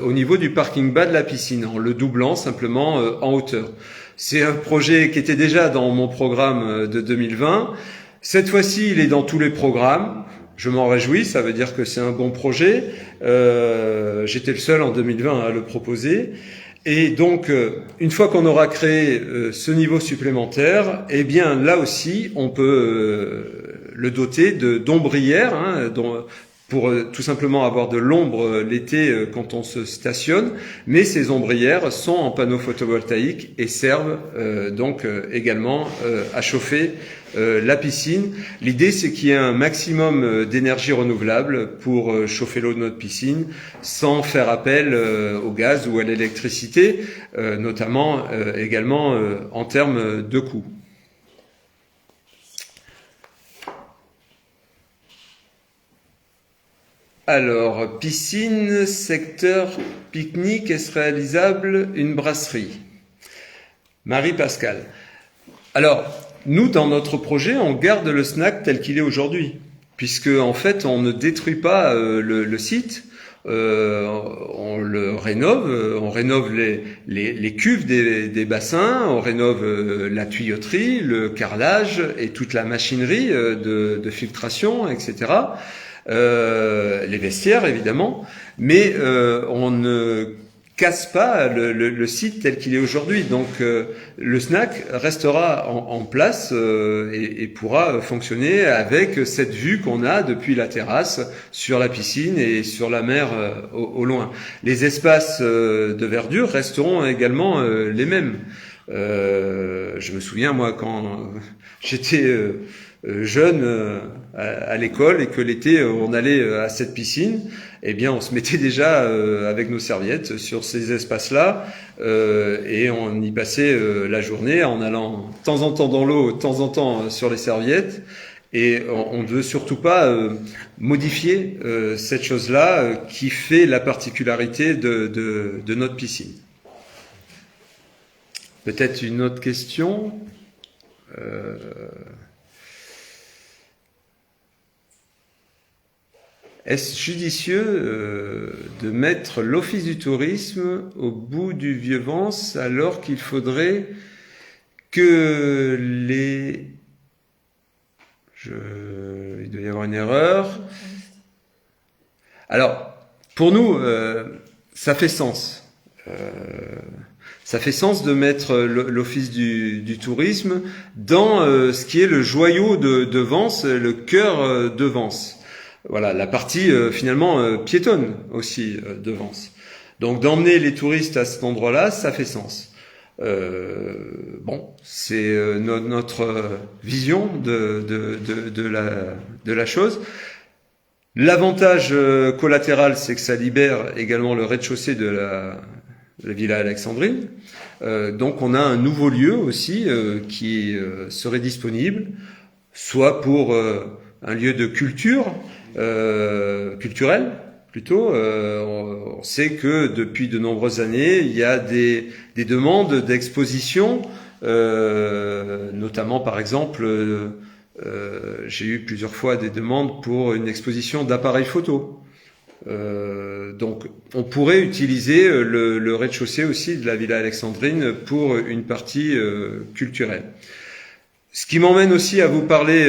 au niveau du parking bas de la piscine, en le doublant simplement en hauteur. C'est un projet qui était déjà dans mon programme de 2020. Cette fois-ci, il est dans tous les programmes. Je m'en réjouis, ça veut dire que c'est un bon projet. J'étais le seul en 2020 à le proposer. Et donc, une fois qu'on aura créé ce niveau supplémentaire, eh bien là aussi, on peut le doter d'ombrières, pour tout simplement avoir de l'ombre l'été quand on se stationne. Mais ces ombrières sont en panneaux photovoltaïques et servent donc également à chauffer la piscine. L'idée, c'est qu'il y ait un maximum d'énergie renouvelable pour chauffer l'eau de notre piscine sans faire appel au gaz ou à l'électricité, notamment également en termes de coûts. Alors, piscine, secteur pique-nique, est-ce réalisable une brasserie? Marie-Pascale. Alors, nous, dans notre projet, on garde le snack tel qu'il est aujourd'hui, puisque en fait, on ne détruit pas le site. On le rénove, on rénove les cuves des bassins, on rénove la tuyauterie, le carrelage et toute la machinerie de filtration, etc. Les vestiaires évidemment, mais on ne casse pas le site tel qu'il est aujourd'hui. Donc le snack restera en place et pourra fonctionner avec cette vue qu'on a depuis la terrasse sur la piscine et sur la mer au loin. Les espaces de verdure resteront également les mêmes. Je me souviens, moi, quand j'étais jeune à l'école et que l'été on allait à cette piscine, eh bien on se mettait déjà avec nos serviettes sur ces espaces-là et on y passait la journée en allant de temps en temps dans l'eau, de temps en temps sur les serviettes. Et on ne veut surtout pas modifier cette chose-là qui fait la particularité de notre piscine. Peut-être une autre question. Est-ce judicieux de mettre l'Office du tourisme au bout du Vieux-Vence alors qu'il faudrait que les... Il doit y avoir une erreur. Alors, pour nous, ça fait sens. Ça fait sens de mettre l'Office du tourisme dans ce qui est le joyau de Vence, le cœur de Vence. Voilà, la partie finalement piétonne aussi de Vence. Donc d'emmener les touristes à cet endroit-là, ça fait sens. Bon, c'est notre vision de la chose. L'avantage collatéral, c'est que ça libère également le rez-de-chaussée de la Villa Alexandrine. Donc on a un nouveau lieu aussi qui serait disponible, soit pour un lieu de culture, culturel plutôt. On sait que depuis de nombreuses années, il y a des demandes d'exposition, notamment par exemple, j'ai eu plusieurs fois des demandes pour une exposition d'appareils photo. Donc on pourrait utiliser le rez-de-chaussée aussi de la Villa Alexandrine pour une partie culturelle. Ce qui m'emmène aussi à vous parler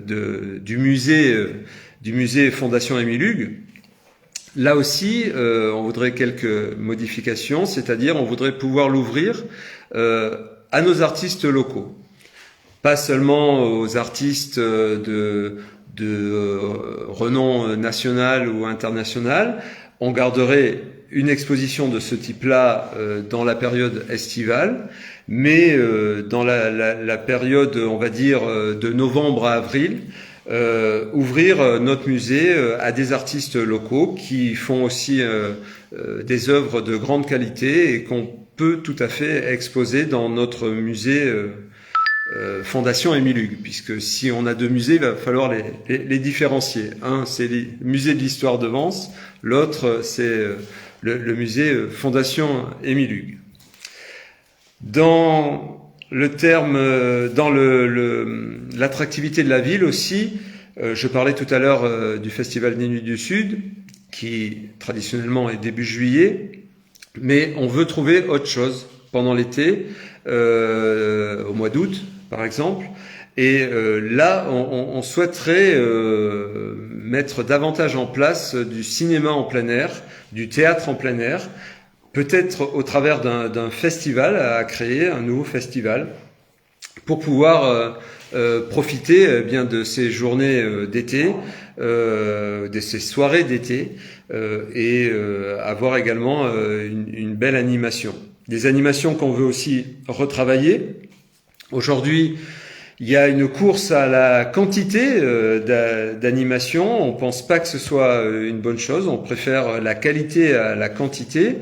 du musée Fondation Émile Hugues. Là aussi, on voudrait quelques modifications, c'est-à-dire on voudrait pouvoir l'ouvrir à nos artistes locaux, pas seulement aux artistes de renom national ou international. On garderait une exposition de ce type-là dans la période estivale, mais dans la période, on va dire, de novembre à avril, ouvrir notre musée à des artistes locaux qui font aussi des œuvres de grande qualité et qu'on peut tout à fait exposer dans notre musée Fondation Émile Hugues, puisque si on a deux musées, il va falloir les différencier. Un, c'est le musée de l'histoire de Vence, l'autre, c'est le musée Fondation Émile Hugues. Dans le terme, dans l'attractivité de la ville aussi, je parlais tout à l'heure du Festival des Nuits du Sud, qui traditionnellement est début juillet, mais on veut trouver autre chose pendant l'été, au mois d'août par exemple, et là on souhaiterait mettre davantage en place du cinéma en plein air, du théâtre en plein air, peut-être au travers d'un festival à créer, un nouveau festival, pour pouvoir profiter bien de ces journées d'été, de ces soirées d'été, et avoir également une belle animation. Des animations qu'on veut aussi retravailler. Aujourd'hui, il y a une course à la quantité d'animation. On pense pas que ce soit une bonne chose. On préfère la qualité à la quantité.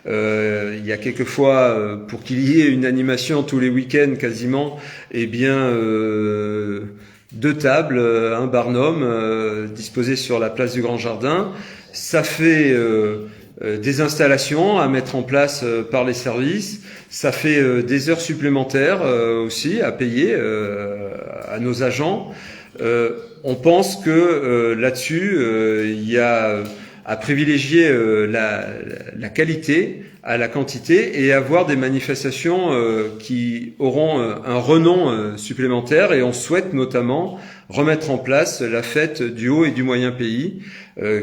Il y a quelquefois, pour qu'il y ait une animation tous les week-ends quasiment, eh bien, 2 tables, un barnum disposé sur la place du Grand Jardin. Ça fait des installations à mettre en place par les services. Ça fait des heures supplémentaires aussi à payer à nos agents. On pense que là-dessus, il y a à privilégier la qualité à la quantité et avoir des manifestations qui auront un renom supplémentaire. Et on souhaite notamment remettre en place la fête du haut et du moyen pays,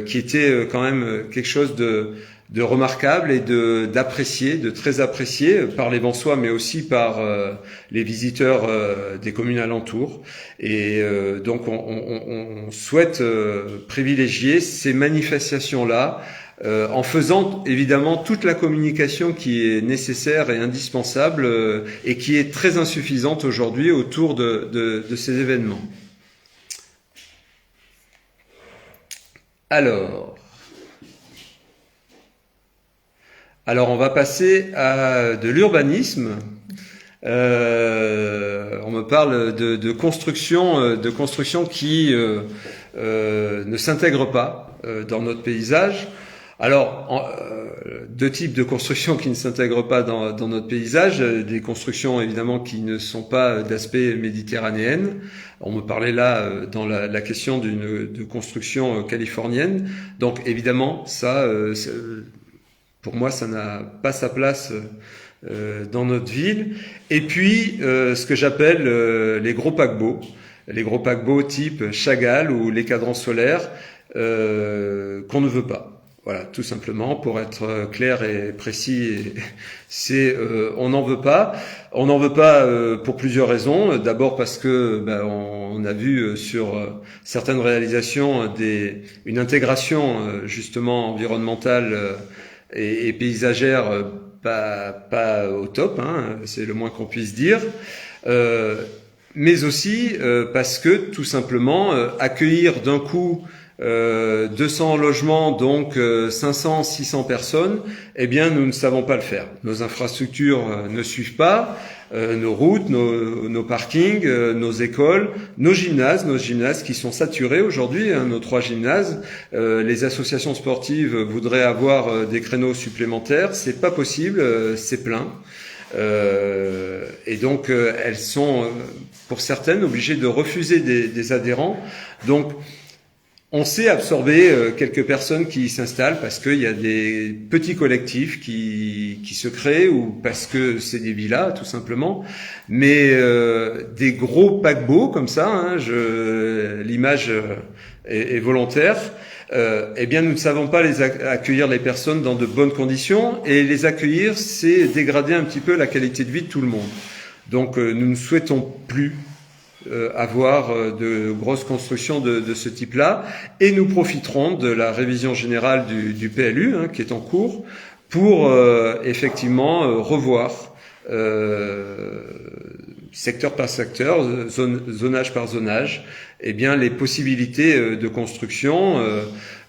qui était quand même quelque chose de remarquable et d'apprécié, de très apprécié par les Vansois, mais aussi par les visiteurs des communes alentours. Et donc on souhaite privilégier ces manifestations-là, en faisant évidemment toute la communication qui est nécessaire et indispensable et qui est très insuffisante aujourd'hui autour de ces événements. Alors on va passer à de l'urbanisme. On me parle de construction qui ne s'intègre pas dans notre paysage. Alors, deux types de constructions qui ne s'intègrent pas dans notre paysage, des constructions évidemment qui ne sont pas d'aspect méditerranéenne. On me parlait là dans la question de construction californienne. Donc évidemment, ça, pour moi, ça n'a pas sa place dans notre ville. Et puis, ce que j'appelle les gros paquebots type Chagall ou les cadrans solaires qu'on ne veut pas. Voilà, tout simplement, pour être clair et précis, on n'en veut pas. On n'en veut pas pour plusieurs raisons. D'abord parce que on a vu sur certaines réalisations une intégration justement environnementale et paysagère pas au top, hein, c'est le moins qu'on puisse dire. Mais aussi parce que tout simplement accueillir d'un coup 200 logements, donc 500, 600 personnes, eh bien nous ne savons pas le faire. Nos infrastructures ne suivent pas, nos routes, nos parkings, nos écoles, nos gymnases qui sont saturés aujourd'hui, hein, nos 3 gymnases. Les associations sportives voudraient avoir des créneaux supplémentaires, c'est pas possible, c'est plein. Et donc elles sont pour certaines obligées de refuser des adhérents. Donc on sait absorber quelques personnes qui s'installent parce qu'il y a des petits collectifs qui se créent ou parce que c'est des villas tout simplement. Mais des gros paquebots comme ça, hein, l'image est volontaire. Eh bien, nous ne savons pas accueillir les personnes dans de bonnes conditions, et les accueillir, c'est dégrader un petit peu la qualité de vie de tout le monde. Donc, nous ne souhaitons plus avoir de grosses constructions de ce type-là, et nous profiterons de la révision générale du PLU, hein, qui est en cours, pour effectivement revoir secteur par secteur, zonage par zonage, eh bien les possibilités de construction,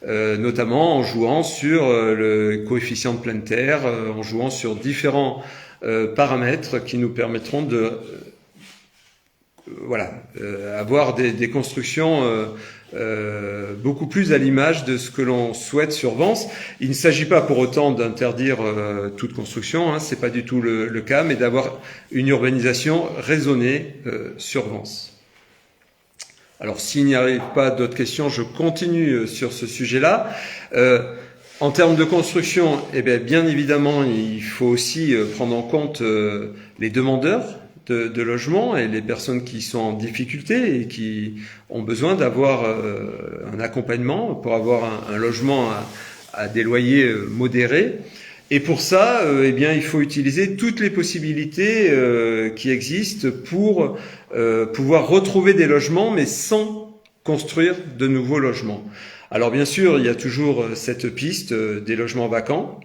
notamment en jouant sur le coefficient de pleine terre, en jouant sur différents paramètres qui nous permettront de avoir des constructions beaucoup plus à l'image de ce que l'on souhaite sur Vence. Il ne s'agit pas pour autant d'interdire toute construction, hein, c'est pas du tout le cas, mais d'avoir une urbanisation raisonnée sur Vence. Alors, s'il n'y avait pas d'autres questions, je continue sur ce sujet-là. En termes de construction, bien évidemment, il faut aussi prendre en compte les demandeurs de logement et les personnes qui sont en difficulté et qui ont besoin d'avoir un accompagnement pour avoir un logement à des loyers modérés. Et pour ça, il faut utiliser toutes les possibilités qui existent pour pouvoir retrouver des logements, mais sans construire de nouveaux logements. Alors bien sûr, il y a toujours cette piste des logements vacants.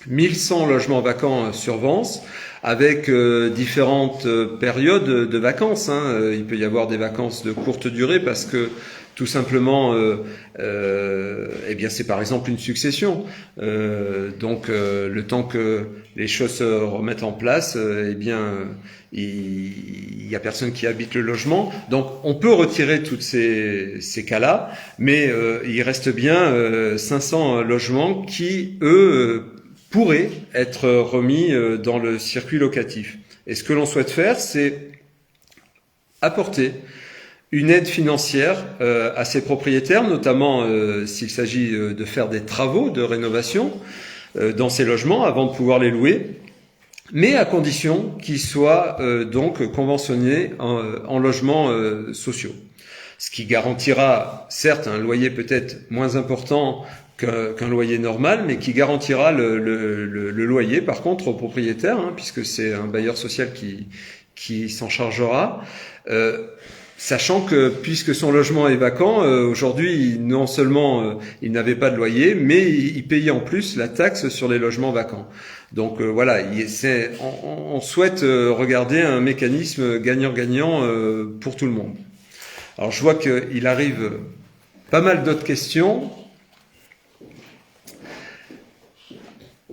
1100 logements vacants sur Vence. avec différentes périodes de vacances. Il peut y avoir des vacances de courte durée parce que tout simplement, eh bien, c'est par exemple une succession. Donc, le temps que les choses se remettent en place, eh bien, il y a personne qui habite le logement. Donc, on peut retirer tous ces cas-là, mais il reste bien 500 logements qui, eux, pourraient être remis dans le circuit locatif. Et ce que l'on souhaite faire, c'est apporter une aide financière à ces propriétaires, notamment s'il s'agit de faire des travaux de rénovation dans ces logements avant de pouvoir les louer, mais à condition qu'ils soient donc conventionnés en logements sociaux. Ce qui garantira certes un loyer peut-être moins important qu'un loyer normal, mais qui garantira le loyer par contre au propriétaire, puisque c'est un bailleur social qui s'en chargera. Sachant que, puisque son logement est vacant, aujourd'hui, non seulement il n'avait pas de loyer, mais il payait en plus la taxe sur les logements vacants. Donc voilà, on souhaite regarder un mécanisme gagnant-gagnant pour tout le monde. Alors je vois qu'il arrive pas mal d'autres questions.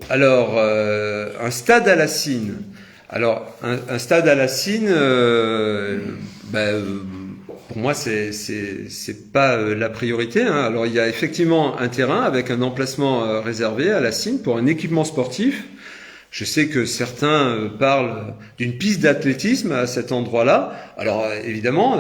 Alors, un stade à la Cine. Alors, un stade à la Cine, pour moi, c'est pas la priorité. Alors, il y a effectivement un terrain avec un emplacement réservé à la Cine pour un équipement sportif. Je sais que certains parlent d'une piste d'athlétisme à cet endroit-là. Alors évidemment,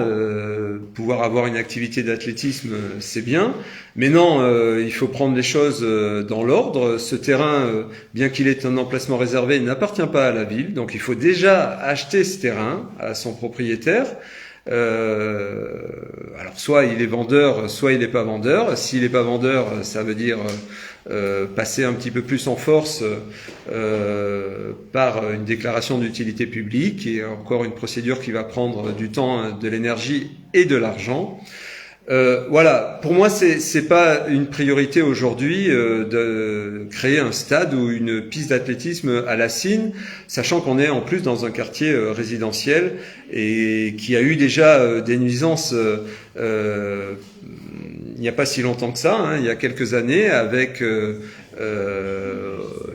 pouvoir avoir une activité d'athlétisme, c'est bien. Mais non, il faut prendre les choses dans l'ordre. Ce terrain, bien qu'il ait un emplacement réservé, il n'appartient pas à la ville. Donc il faut déjà acheter ce terrain à son propriétaire. Alors soit il est vendeur, soit il n'est pas vendeur. S'il n'est pas vendeur, ça veut dire passer un petit peu plus en force par une déclaration d'utilité publique et encore une procédure qui va prendre du temps, de l'énergie et de l'argent. Voilà, pour moi c'est pas une priorité aujourd'hui de créer un stade ou une piste d'athlétisme à la Cine, sachant qu'on est en plus dans un quartier résidentiel et qui a eu déjà des nuisances il n'y a pas si longtemps que ça, il y a quelques années, avec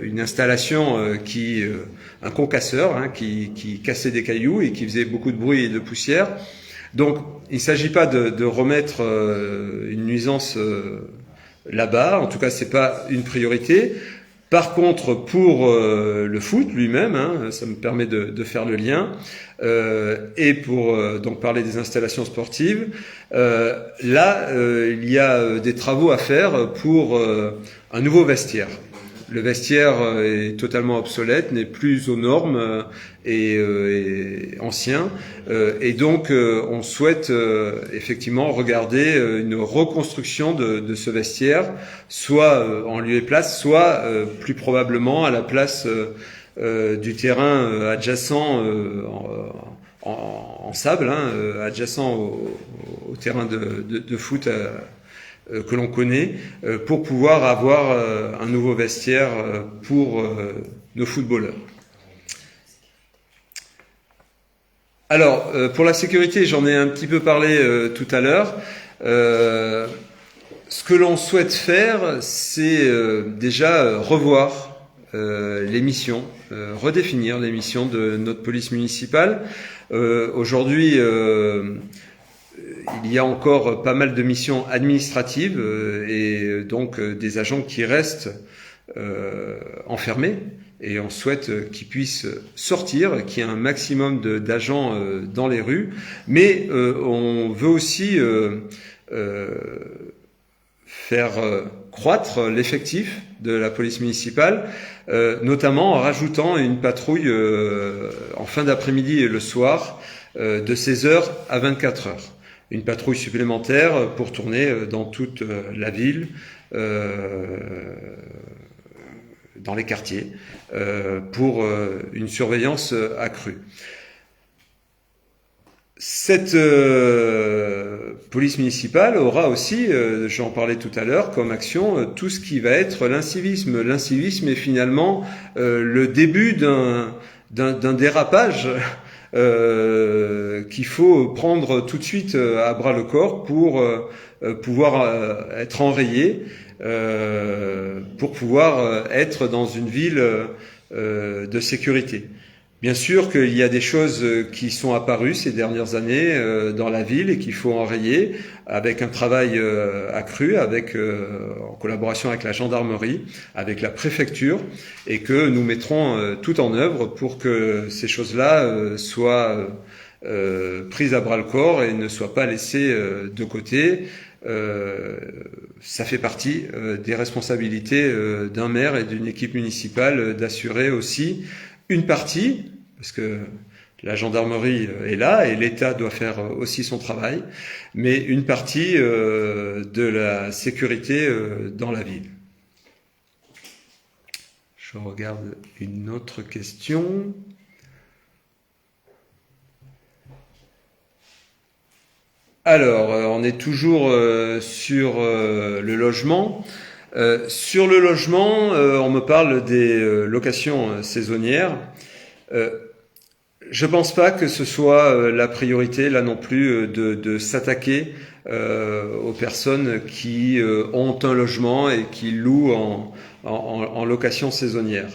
une installation un concasseur qui cassait des cailloux et qui faisait beaucoup de bruit et de poussière. Donc, il ne s'agit pas de remettre une nuisance là-bas. En tout cas, c'est pas une priorité. Par contre, pour le foot lui-même, ça me permet de faire le lien, et pour donc parler des installations sportives, là, il y a des travaux à faire pour un nouveau vestiaire. Le vestiaire est totalement obsolète, n'est plus aux normes et ancien. Et donc, on souhaite effectivement regarder une reconstruction de ce vestiaire, soit en lieu et place, soit plus probablement à la place du terrain adjacent en sable, adjacent au terrain de foot que l'on connaît, pour pouvoir avoir un nouveau vestiaire pour nos footballeurs. Alors, pour la sécurité, j'en ai un petit peu parlé tout à l'heure. Ce que l'on souhaite faire, c'est déjà revoir les missions, redéfinir les missions de notre police municipale. Aujourd'hui, il y a encore pas mal de missions administratives et donc des agents qui restent enfermés, et on souhaite qu'ils puissent sortir, qu'il y ait un maximum d'agents dans les rues, mais on veut aussi faire croître l'effectif de la police municipale, notamment en rajoutant une patrouille en fin d'après-midi et le soir de 16h à 24h. Une patrouille supplémentaire pour tourner dans toute la ville, dans les quartiers, pour une surveillance accrue. Cette police municipale aura aussi, j'en parlais tout à l'heure, comme action tout ce qui va être l'incivisme. L'incivisme est finalement le début d'un dérapage qu'il faut prendre tout de suite à bras le corps pour pouvoir être enrayé, pour pouvoir être dans une ville de sécurité. Bien sûr qu'il y a des choses qui sont apparues ces dernières années dans la ville et qu'il faut enrayer avec un travail accru, en collaboration avec la gendarmerie, avec la préfecture, et que nous mettrons tout en œuvre pour que ces choses-là soient prises à bras-le-corps et ne soient pas laissées de côté. Ça fait partie des responsabilités d'un maire et d'une équipe municipale d'assurer aussi une partie, parce que la gendarmerie est là et l'État doit faire aussi son travail, mais une partie de la sécurité dans la ville. Je regarde une autre question. Alors, on est toujours sur le logement. Sur le logement, on me parle des locations saisonnières. Je pense pas que ce soit la priorité, là non plus, de s'attaquer aux personnes qui ont un logement et qui louent en location saisonnière.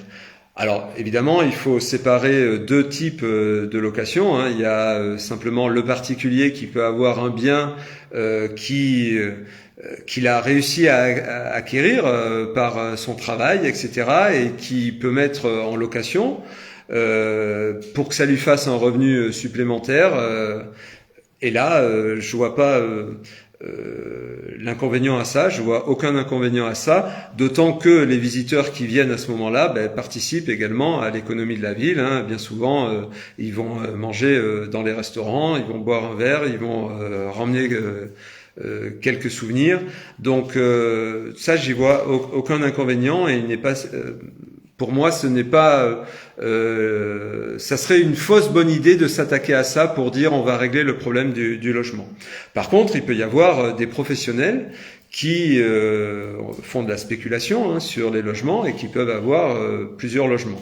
Alors, évidemment, il faut séparer deux types de location, hein. Il y a simplement le particulier qui peut avoir un bien qu'il a réussi à acquérir par son travail, etc., et qui peut mettre en location pour que ça lui fasse un revenu supplémentaire. Et là, je vois pas l'inconvénient à ça, je vois aucun inconvénient à ça, d'autant que les visiteurs qui viennent à ce moment-là participent également à l'économie de la ville, hein. Bien souvent, ils vont manger dans les restaurants, ils vont boire un verre, ils vont ramener quelques souvenirs. Donc ça, j'y vois aucun inconvénient, et il n'est pas, pour moi, ce n'est pas, ça serait une fausse bonne idée de s'attaquer à ça pour dire on va régler le problème du logement. Par contre, il peut y avoir des professionnels qui font de la spéculation, hein, sur les logements, et qui peuvent avoir plusieurs logements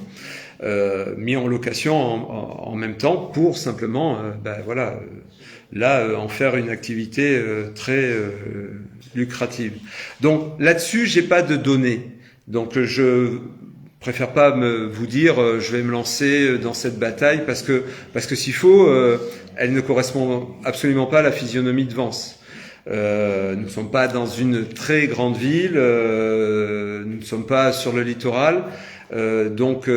mis en location en même temps pour simplement, en faire une activité très lucrative. Donc là-dessus, j'ai pas de données. Donc je préfère pas vous dire je vais me lancer dans cette bataille parce que s'il faut, elle ne correspond absolument pas à la physionomie de Vence. Nous ne sommes pas dans une très grande ville, nous ne sommes pas sur le littoral, donc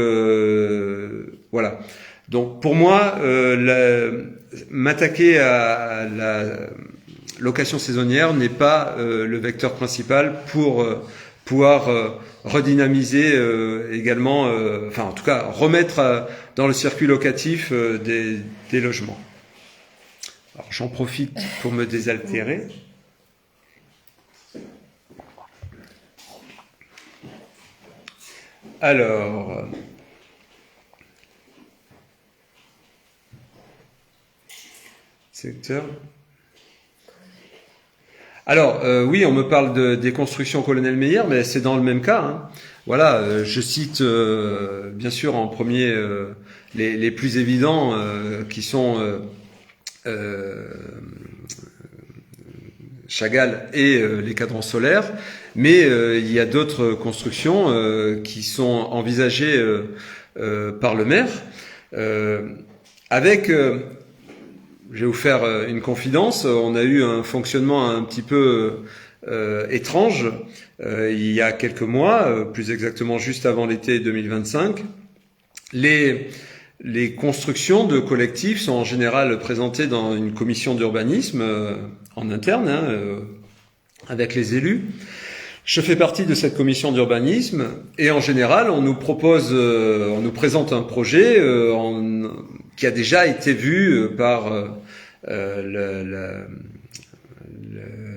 voilà. Donc pour moi, m'attaquer à la location saisonnière n'est pas le vecteur principal pour pouvoir redynamiser également, en tout cas remettre dans le circuit locatif des logements. Alors j'en profite pour me désaltérer. Alors, secteur. Alors, oui, on me parle des constructions Colonel Meyer, mais c'est dans le même cas, hein. Voilà, je cite bien sûr en premier les plus évidents qui sont Chagall et les cadrans solaires, mais il y a d'autres constructions qui sont envisagées par le maire avec... je vais vous faire une confidence. On a eu un fonctionnement un petit peu étrange il y a quelques mois, plus exactement juste avant l'été 2025. Les constructions de collectifs sont en général présentées dans une commission d'urbanisme en interne, hein, avec les élus. Je fais partie de cette commission d'urbanisme et en général, on nous présente un projet qui a déjà été vu par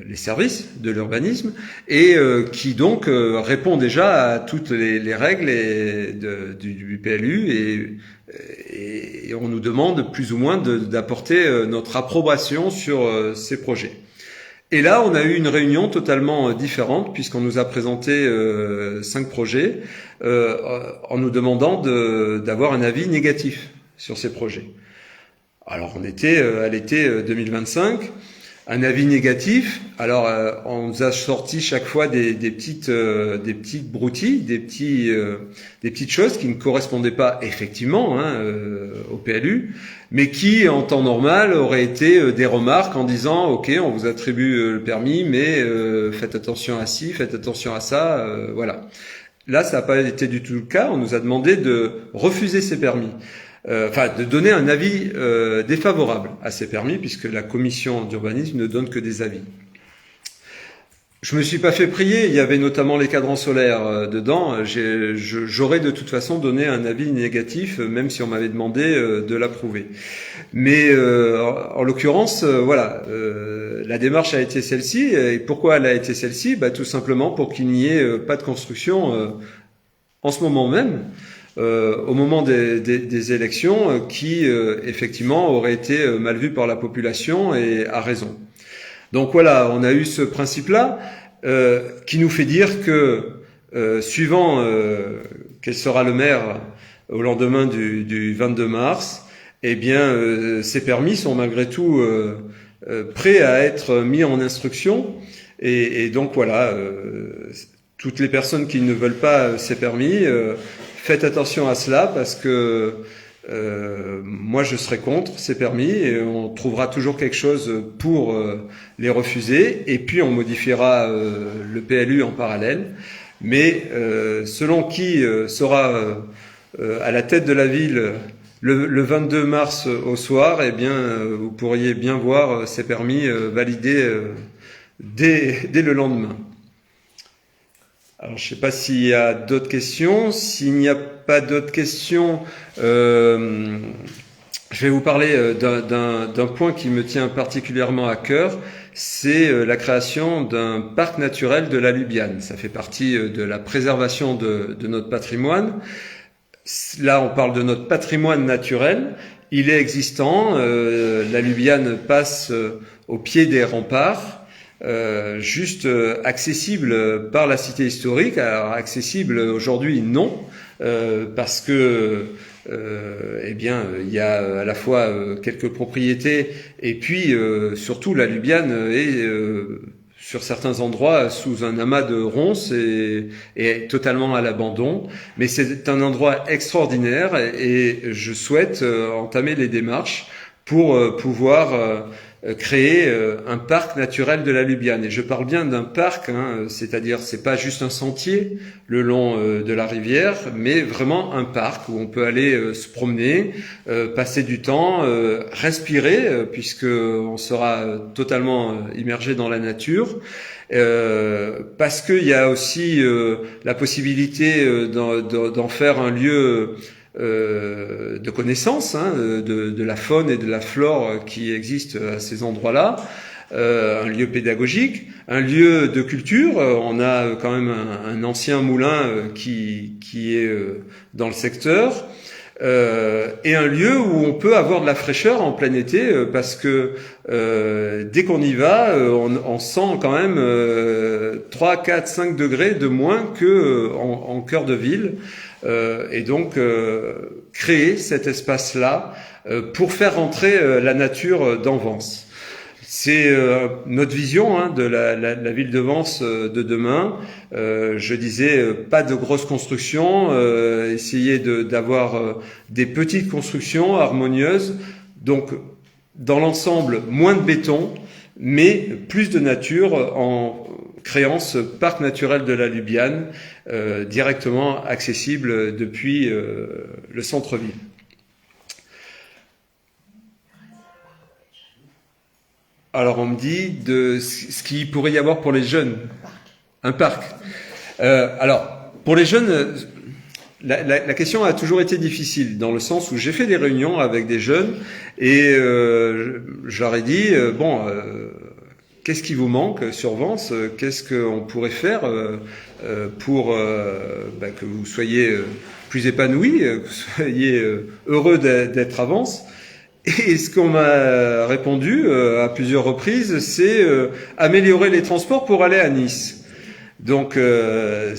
les services de l'urbanisme et qui donc répond déjà à toutes les règles du PLU et on nous demande plus ou moins d'apporter notre approbation sur ces projets. Et là, on a eu une réunion totalement différente puisqu'on nous a présenté 5 projets en nous demandant d'avoir un avis négatif sur ces projets. Alors, on était à l'été 2025. Un avis négatif. Alors, on nous a sorti chaque fois des petites broutilles, des petites choses qui ne correspondaient pas effectivement au PLU, mais qui, en temps normal, auraient été des remarques en disant OK, on vous attribue le permis, mais faites attention à ci, faites attention à ça, voilà. Là, ça n'a pas été du tout le cas. On nous a demandé de refuser ces permis. De donner un avis défavorable à ces permis, puisque la commission d'urbanisme ne donne que des avis. Je me suis pas fait prier, il y avait notamment les cadrans solaires dedans. J'aurais de toute façon donné un avis négatif, même si on m'avait demandé de l'approuver. Mais en l'occurrence, la démarche a été celle-ci. Et pourquoi elle a été celle-ci ? Tout simplement pour qu'il n'y ait pas de construction en ce moment même. Au moment des élections qui effectivement auraient été mal vues par la population et à raison. Donc voilà, on a eu ce principe-là qui nous fait dire que suivant quel sera le maire au lendemain du 22 mars, eh bien ces permis sont malgré tout prêts à être mis en instruction et donc voilà, toutes les personnes qui ne veulent pas ces permis, faites attention à cela parce que moi je serai contre ces permis et on trouvera toujours quelque chose pour les refuser et puis on modifiera le PLU en parallèle. Mais selon qui sera à la tête de la ville le 22 mars au soir, eh bien vous pourriez bien voir ces permis validés dès le lendemain. Alors, je ne sais pas s'il y a d'autres questions. S'il n'y a pas d'autres questions, je vais vous parler d'un point qui me tient particulièrement à cœur. C'est la création d'un parc naturel de la Lubiane. Ça fait partie de la préservation de notre patrimoine. Là, on parle de notre patrimoine naturel. Il est existant. La Lubiane passe au pied des remparts. Juste accessible par la cité historique. Alors accessible aujourd'hui non, parce que il y a à la fois quelques propriétés et puis surtout la Lubiane est sur certains endroits sous un amas de ronces et totalement à l'abandon. Mais c'est un endroit extraordinaire et je souhaite entamer les démarches pour pouvoir créer un parc naturel de la Lubiane. Et je parle bien d'un parc, c'est-à-dire c'est pas juste un sentier le long de la rivière, mais vraiment un parc où on peut aller se promener, passer du temps, respirer, puisque on sera totalement immergé dans la nature. Parce qu'il y a aussi la possibilité d'en faire un lieu de connaissance de la faune et de la flore qui existent à ces endroits-là, un lieu pédagogique, un lieu de culture. On a quand même un ancien moulin qui est dans le secteur, et un lieu où on peut avoir de la fraîcheur en plein été parce que dès qu'on y va, on sent quand même 3, 4, 5 degrés de moins que en cœur de ville. Et donc créer cet espace-là pour faire rentrer la nature dans Vence. C'est notre vision de la ville de Vence de demain. Je disais pas de grosses constructions, essayer d'avoir des petites constructions harmonieuses. Donc dans l'ensemble moins de béton, mais plus de nature en créant ce parc naturel de la Lubiane directement accessible depuis le centre-ville. Alors on me dit de ce qu'il pourrait y avoir pour les jeunes. Un parc. Alors pour les jeunes, la question a toujours été difficile dans le sens où j'ai fait des réunions avec des jeunes et je leur ai dit qu'est-ce qui vous manque sur Vence? Qu'est-ce qu'on pourrait faire pour que vous soyez plus épanouis, que vous soyez heureux d'être à Vence? Et ce qu'on m'a répondu à plusieurs reprises, c'est améliorer les transports pour aller à Nice. Donc je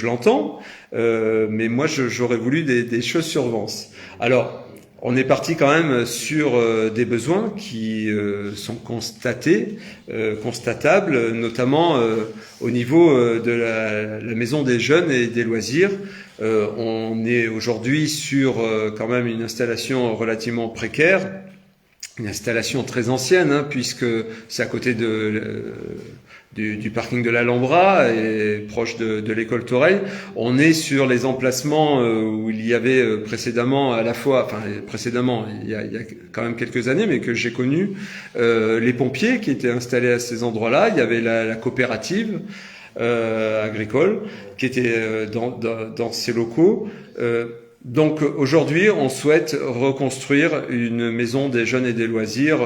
l'entends, mais moi j'aurais voulu des choses sur Vence. Alors on est parti quand même sur des besoins qui sont constatables, notamment au niveau de la maison des jeunes et des loisirs. On est aujourd'hui sur quand même une installation relativement précaire, une installation très ancienne, hein, puisque c'est à côté du parking de l'Alhambra et proche de l'école Toreil. On est sur les emplacements où il y avait précédemment il y a quand même quelques années, mais que j'ai connu, les pompiers qui étaient installés à ces endroits-là. Il y avait la coopérative agricole qui était dans ces locaux. Donc aujourd'hui, on souhaite reconstruire une maison des jeunes et des loisirs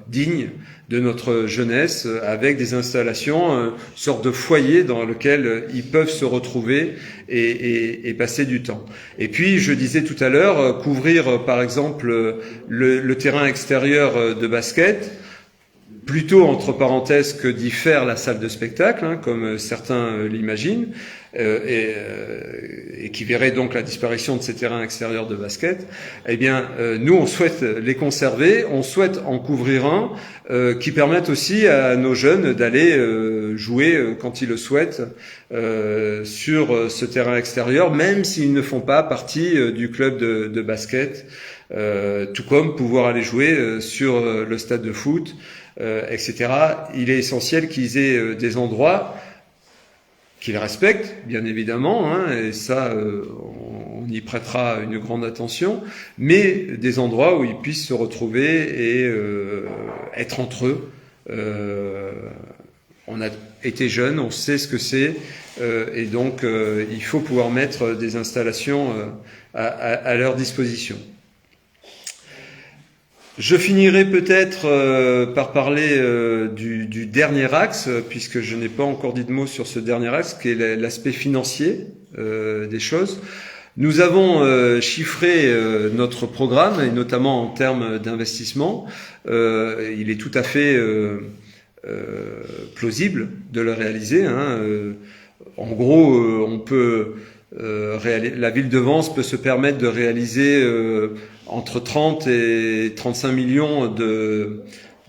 digne de notre jeunesse, avec des installations, une sorte de foyer dans lequel ils peuvent se retrouver et passer du temps. Et puis, je disais tout à l'heure, couvrir par exemple le terrain extérieur de basket, plutôt entre parenthèses que d'y faire la salle de spectacle, hein, comme certains l'imaginent, et qui verrait donc la disparition de ces terrains extérieurs de basket. Eh bien, nous, on souhaite les conserver, on souhaite en couvrir un qui permette aussi à nos jeunes d'aller jouer quand ils le souhaitent sur ce terrain extérieur, même s'ils ne font pas partie du club de basket, tout comme pouvoir aller jouer sur le stade de foot, etc. Il est essentiel qu'ils aient des endroits qu'ils respectent, bien évidemment, hein, et ça, on y prêtera une grande attention, mais des endroits où ils puissent se retrouver et être entre eux. On a été jeunes, on sait ce que c'est, et donc il faut pouvoir mettre des installations à leur disposition. Je finirai peut-être par parler du dernier axe, puisque je n'ai pas encore dit de mots sur ce dernier axe, qui est l'aspect financier des choses. Nous avons chiffré notre programme, et notamment en termes d'investissement. Il est tout à fait plausible de le réaliser, hein. En gros, on peut la ville de Vence peut se permettre de réaliser entre 30 et 35 millions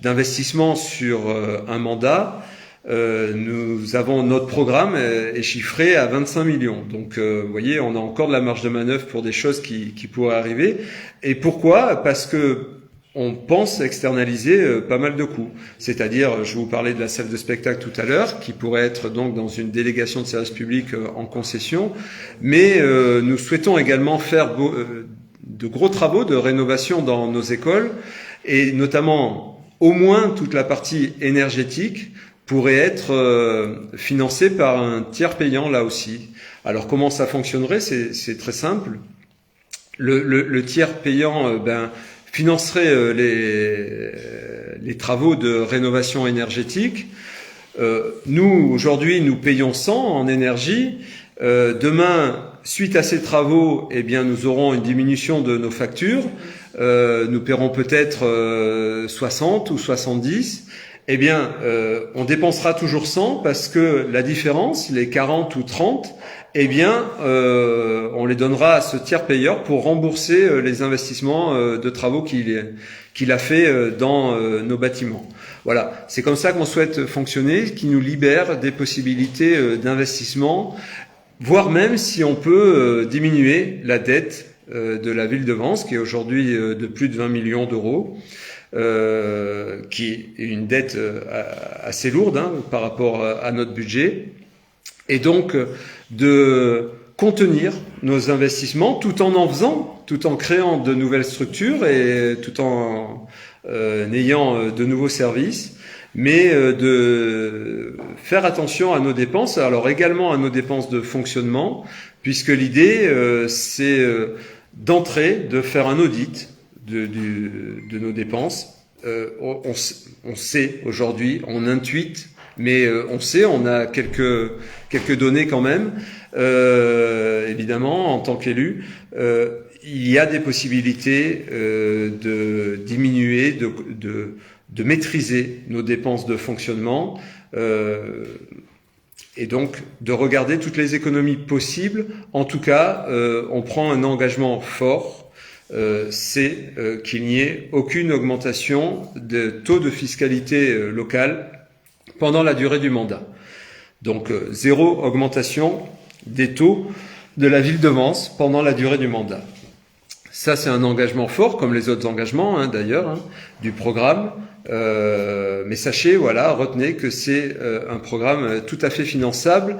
d'investissements sur un mandat. Nous avons notre programme est chiffré à 25 millions. Donc, vous voyez, on a encore de la marge de manœuvre pour des choses qui pourraient arriver. Et pourquoi ? Parce que on pense externaliser pas mal de coûts. C'est-à-dire, je vous parlais de la salle de spectacle tout à l'heure, qui pourrait être donc dans une délégation de service public en concession, mais nous souhaitons également faire de gros travaux de rénovation dans nos écoles, et notamment au moins toute la partie énergétique pourrait être financée par un tiers payant là aussi. Alors comment ça fonctionnerait ? C'est très simple. Le tiers payant financerait les travaux de rénovation énergétique. Nous, aujourd'hui, nous payons 100 en énergie. Demain, suite à ces travaux, eh bien, nous aurons une diminution de nos factures. Nous paierons peut-être 60 ou 70. Eh bien, on dépensera toujours 100 parce que la différence, les 40 ou 30, eh bien, on les donnera à ce tiers payeur pour rembourser les investissements de travaux qu'il a fait dans nos bâtiments. Voilà, c'est comme ça qu'on souhaite fonctionner, qui nous libère des possibilités d'investissement, voire même si on peut diminuer la dette de la ville de Vence, qui est aujourd'hui de plus de 20 millions d'euros. Qui est une dette assez lourde hein, par rapport à notre budget, et donc de contenir nos investissements tout en créant de nouvelles structures et tout en ayant de nouveaux services, mais de faire attention à nos dépenses, alors également à nos dépenses de fonctionnement, puisque l'idée c'est d'entrer, de faire un audit de nos dépenses. On sait aujourd'hui, on intuite, mais on sait, on a quelques données quand même, évidemment, en tant qu'élu. il y a des possibilités de diminuer, de maîtriser nos dépenses de fonctionnement et donc de regarder toutes les économies possibles. En tout cas, on prend un engagement fort, c'est qu'il n'y ait aucune augmentation de taux de fiscalité locale pendant la durée du mandat. Donc zéro augmentation des taux de la ville de Vence pendant la durée du mandat. Ça, c'est un engagement fort, comme les autres engagements d'ailleurs, du programme. Mais sachez, voilà, retenez que c'est un programme tout à fait finançable,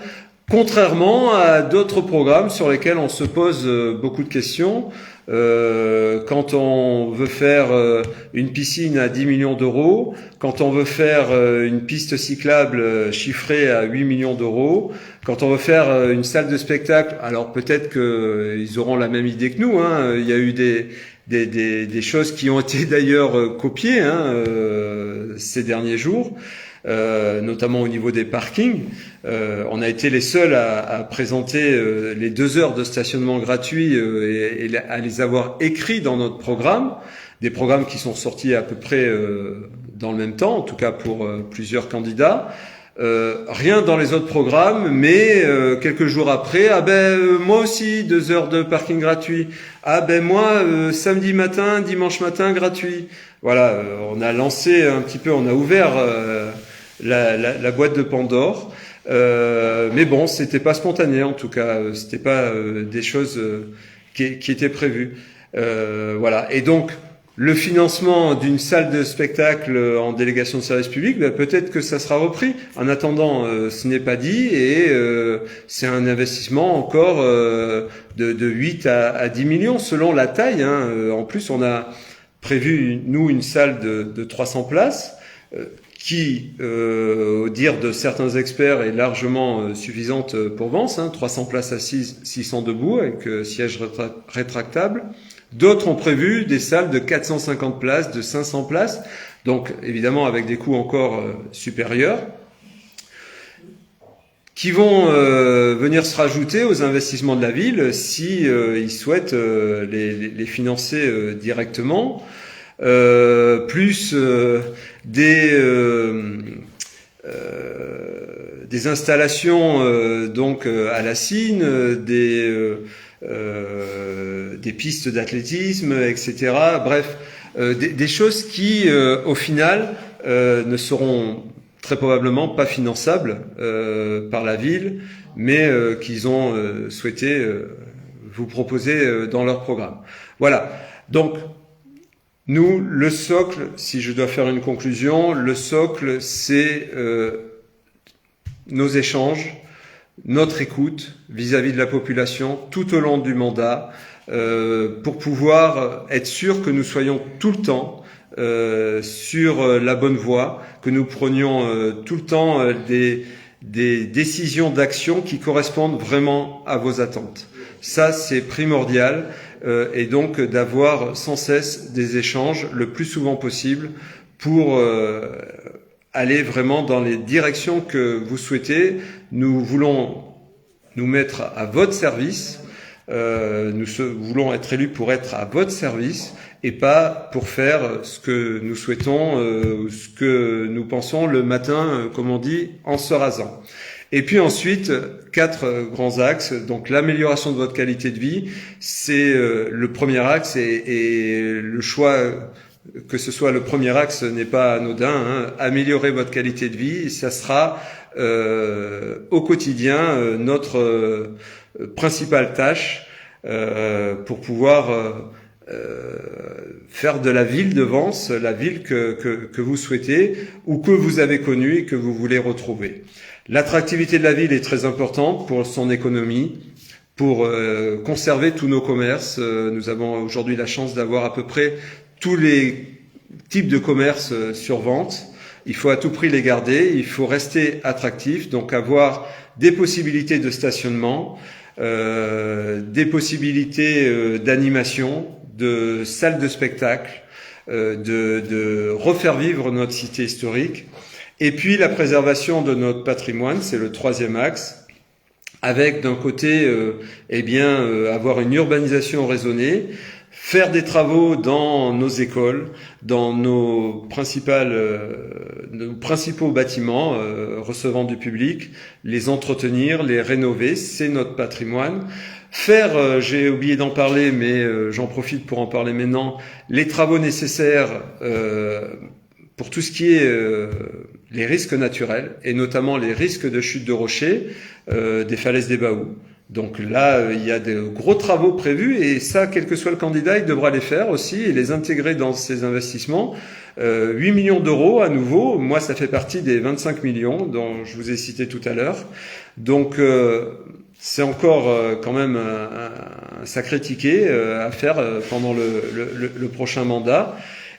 contrairement à d'autres programmes sur lesquels on se pose beaucoup de questions. Quand on veut faire une piscine à 10 millions d'euros, quand on veut faire une piste cyclable chiffrée à 8 millions d'euros, quand on veut faire une salle de spectacle, alors peut-être qu'ils auront la même idée que nous, il y a eu des choses qui ont été d'ailleurs copiées ces derniers jours, notamment au niveau des parkings. On a été les seuls à présenter les 2 heures de stationnement gratuit et à les avoir écrits dans notre programme, des programmes qui sont sortis à peu près dans le même temps, en tout cas pour plusieurs candidats. Rien dans les autres programmes, mais quelques jours après, moi aussi 2 heures de parking gratuit. Moi samedi matin, dimanche matin gratuit. Voilà, on a lancé un petit peu, on a ouvert la boîte de Pandore. Mais bon, c'était pas spontané en tout cas, c'était pas des choses qui étaient prévues. Voilà. Et donc le financement d'une salle de spectacle en délégation de service public, peut-être que ça sera repris. En attendant, ce n'est pas dit et c'est un investissement encore de 8 à 10 millions selon la taille. En plus, on a prévu, nous, une salle de 300 places qui, au dire de certains experts, est largement suffisante pour Vence. 300 places assises, 600 debout, avec siège rétractable. D'autres ont prévu des salles de 450 places, de 500 places, donc évidemment avec des coûts encore supérieurs, qui vont venir se rajouter aux investissements de la ville si ils souhaitent les financer directement, plus des installations donc à la Cine, des pistes d'athlétisme, etc. Bref, des choses qui, au final, ne seront très probablement pas finançables par la ville, mais qu'ils ont souhaité vous proposer dans leur programme. Voilà. Donc, nous, le socle, si je dois faire une conclusion, le socle, c'est nos échanges, notre écoute vis-à-vis de la population tout au long du mandat, pour pouvoir être sûr que nous soyons tout le temps sur la bonne voie, que nous prenions tout le temps des décisions d'action qui correspondent vraiment à vos attentes. Ça, c'est primordial, et donc d'avoir sans cesse des échanges le plus souvent possible pour aller vraiment dans les directions que vous souhaitez. Nous voulons nous mettre à votre service. Nous voulons être élus pour être à votre service et pas pour faire ce que nous souhaitons, ce que nous pensons le matin, comme on dit, en se rasant. Et puis ensuite, 4 grands axes. Donc l'amélioration de votre qualité de vie, c'est le premier axe et le choix. Que ce soit le premier axe n'est pas anodin. Améliorer votre qualité de vie, ça sera au quotidien notre principale tâche pour pouvoir faire de la ville de Vence la ville que vous souhaitez ou que vous avez connue et que vous voulez retrouver. L'attractivité de la ville est très importante pour son économie, pour conserver tous nos commerces. Nous avons aujourd'hui la chance d'avoir à peu près tous les types de commerces sur Vence. Il faut à tout prix les garder, il faut rester attractif, donc avoir des possibilités de stationnement, des possibilités d'animation, de salles de spectacle, de refaire vivre notre cité historique. Et puis la préservation de notre patrimoine, c'est le 3e axe, avec d'un côté avoir une urbanisation raisonnée, faire des travaux dans nos écoles, dans nos principaux bâtiments recevant du public, les entretenir, les rénover, c'est notre patrimoine. Faire, j'ai oublié d'en parler, mais j'en profite pour en parler maintenant, les travaux nécessaires pour tout ce qui est les risques naturels, et notamment les risques de chute de rochers, des falaises des Baous. Donc là, il y a de gros travaux prévus, et ça, quel que soit le candidat, il devra les faire aussi et les intégrer dans ses investissements. 8 millions d'euros à nouveau, moi ça fait partie des 25 millions dont je vous ai cité tout à l'heure. Donc c'est encore quand même un sacré ticket à faire pendant le prochain mandat.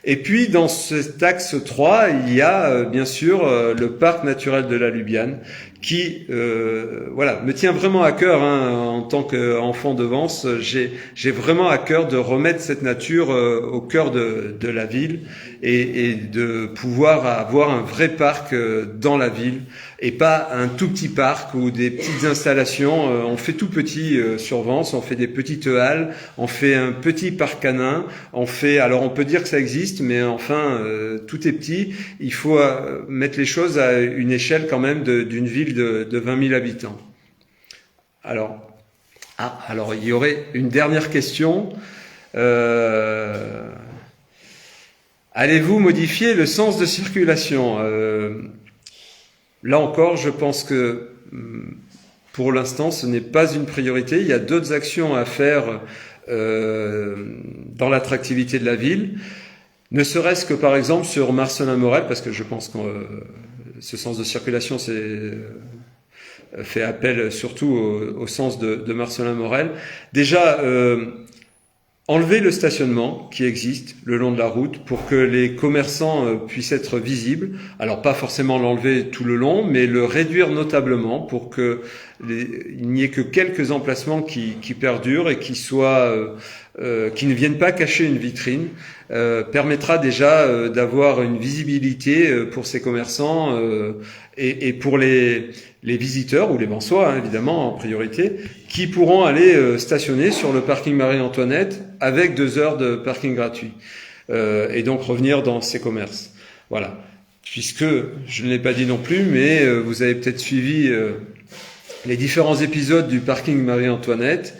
Et puis dans cet axe 3, il y a bien sûr le parc naturel de la Lubiane qui me tient vraiment à cœur en tant qu'enfant de Vence. J'ai vraiment à cœur de remettre cette nature au cœur de la ville et de pouvoir avoir un vrai parc dans la ville et pas un tout petit parc ou des petites installations. On fait tout petit sur Vence, on fait des petites halles, on fait un petit parc canin, on peut dire que ça existe, mais enfin tout est petit. Il faut mettre les choses à une échelle quand même d'une ville de 20 000 habitants. Alors il y aurait une dernière question. Allez-vous modifier le sens de circulation ? Là encore, je pense que pour l'instant, ce n'est pas une priorité. Il y a d'autres actions à faire dans l'attractivité de la ville. Ne serait-ce que par exemple sur Marcelin Morel, parce que je pense que ce sens de circulation fait appel surtout au sens de Marcelin Morel. Déjà, enlever le stationnement qui existe le long de la route pour que les commerçants puissent être visibles. Alors pas forcément l'enlever tout le long, mais le réduire notablement pour que il n'y ait que quelques emplacements qui perdurent et qui ne viennent pas cacher une vitrine. Permettra déjà d'avoir une visibilité pour ces commerçants et pour les visiteurs ou les Vensois évidemment en priorité, qui pourront aller stationner sur le parking Marie-Antoinette avec 2 heures de parking gratuit et donc revenir dans ces commerces. Voilà. Puisque je ne l'ai pas dit non plus, mais vous avez peut-être suivi les différents épisodes du parking Marie-Antoinette.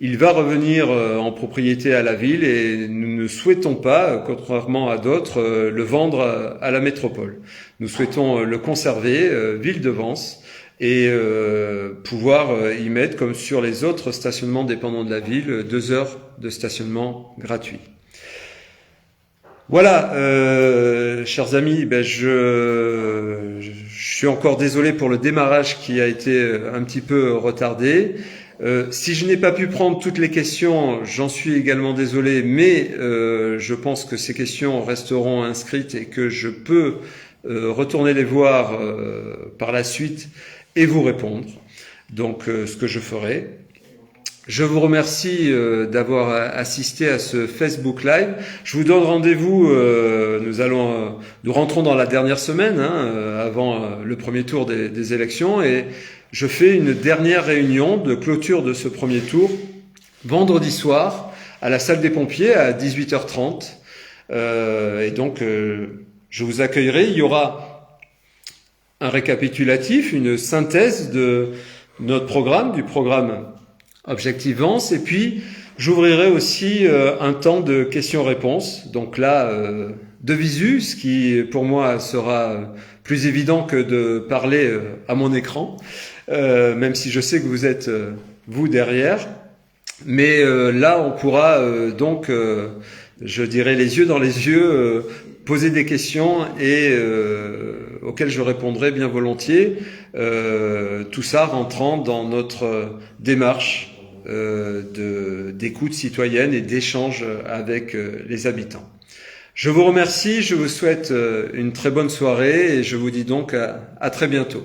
Il va revenir en propriété à la ville et nous ne souhaitons pas, contrairement à d'autres, le vendre à la métropole. Nous souhaitons le conserver, ville de Vence, et pouvoir y mettre, comme sur les autres stationnements dépendants de la ville, 2 heures de stationnement gratuit. Voilà, chers amis, je suis encore désolé pour le démarrage qui a été un petit peu retardé. Si je n'ai pas pu prendre toutes les questions, j'en suis également désolé, mais je pense que ces questions resteront inscrites et que je peux retourner les voir par la suite et vous répondre. Donc ce que je ferai. Je vous remercie d'avoir assisté à ce Facebook Live. Je vous donne rendez-vous, nous rentrons dans la dernière semaine, avant le premier tour des élections, et je fais une dernière réunion de clôture de ce premier tour, vendredi soir, à la salle des pompiers, à 18h30. Et donc, je vous accueillerai. Il y aura un récapitulatif, une synthèse de notre programme, du programme Objectif Vence, et puis j'ouvrirai aussi un temps de questions-réponses. Donc là, de visu, ce qui pour moi sera plus évident que de parler à mon écran, même si je sais que vous êtes vous derrière. Mais là, on pourra donc, je dirais les yeux dans les yeux, poser des questions et auxquelles je répondrai bien volontiers. Tout ça rentrant dans notre démarche d'écoute citoyenne et d'échange avec les habitants. Je vous remercie, je vous souhaite une très bonne soirée et je vous dis donc à très bientôt.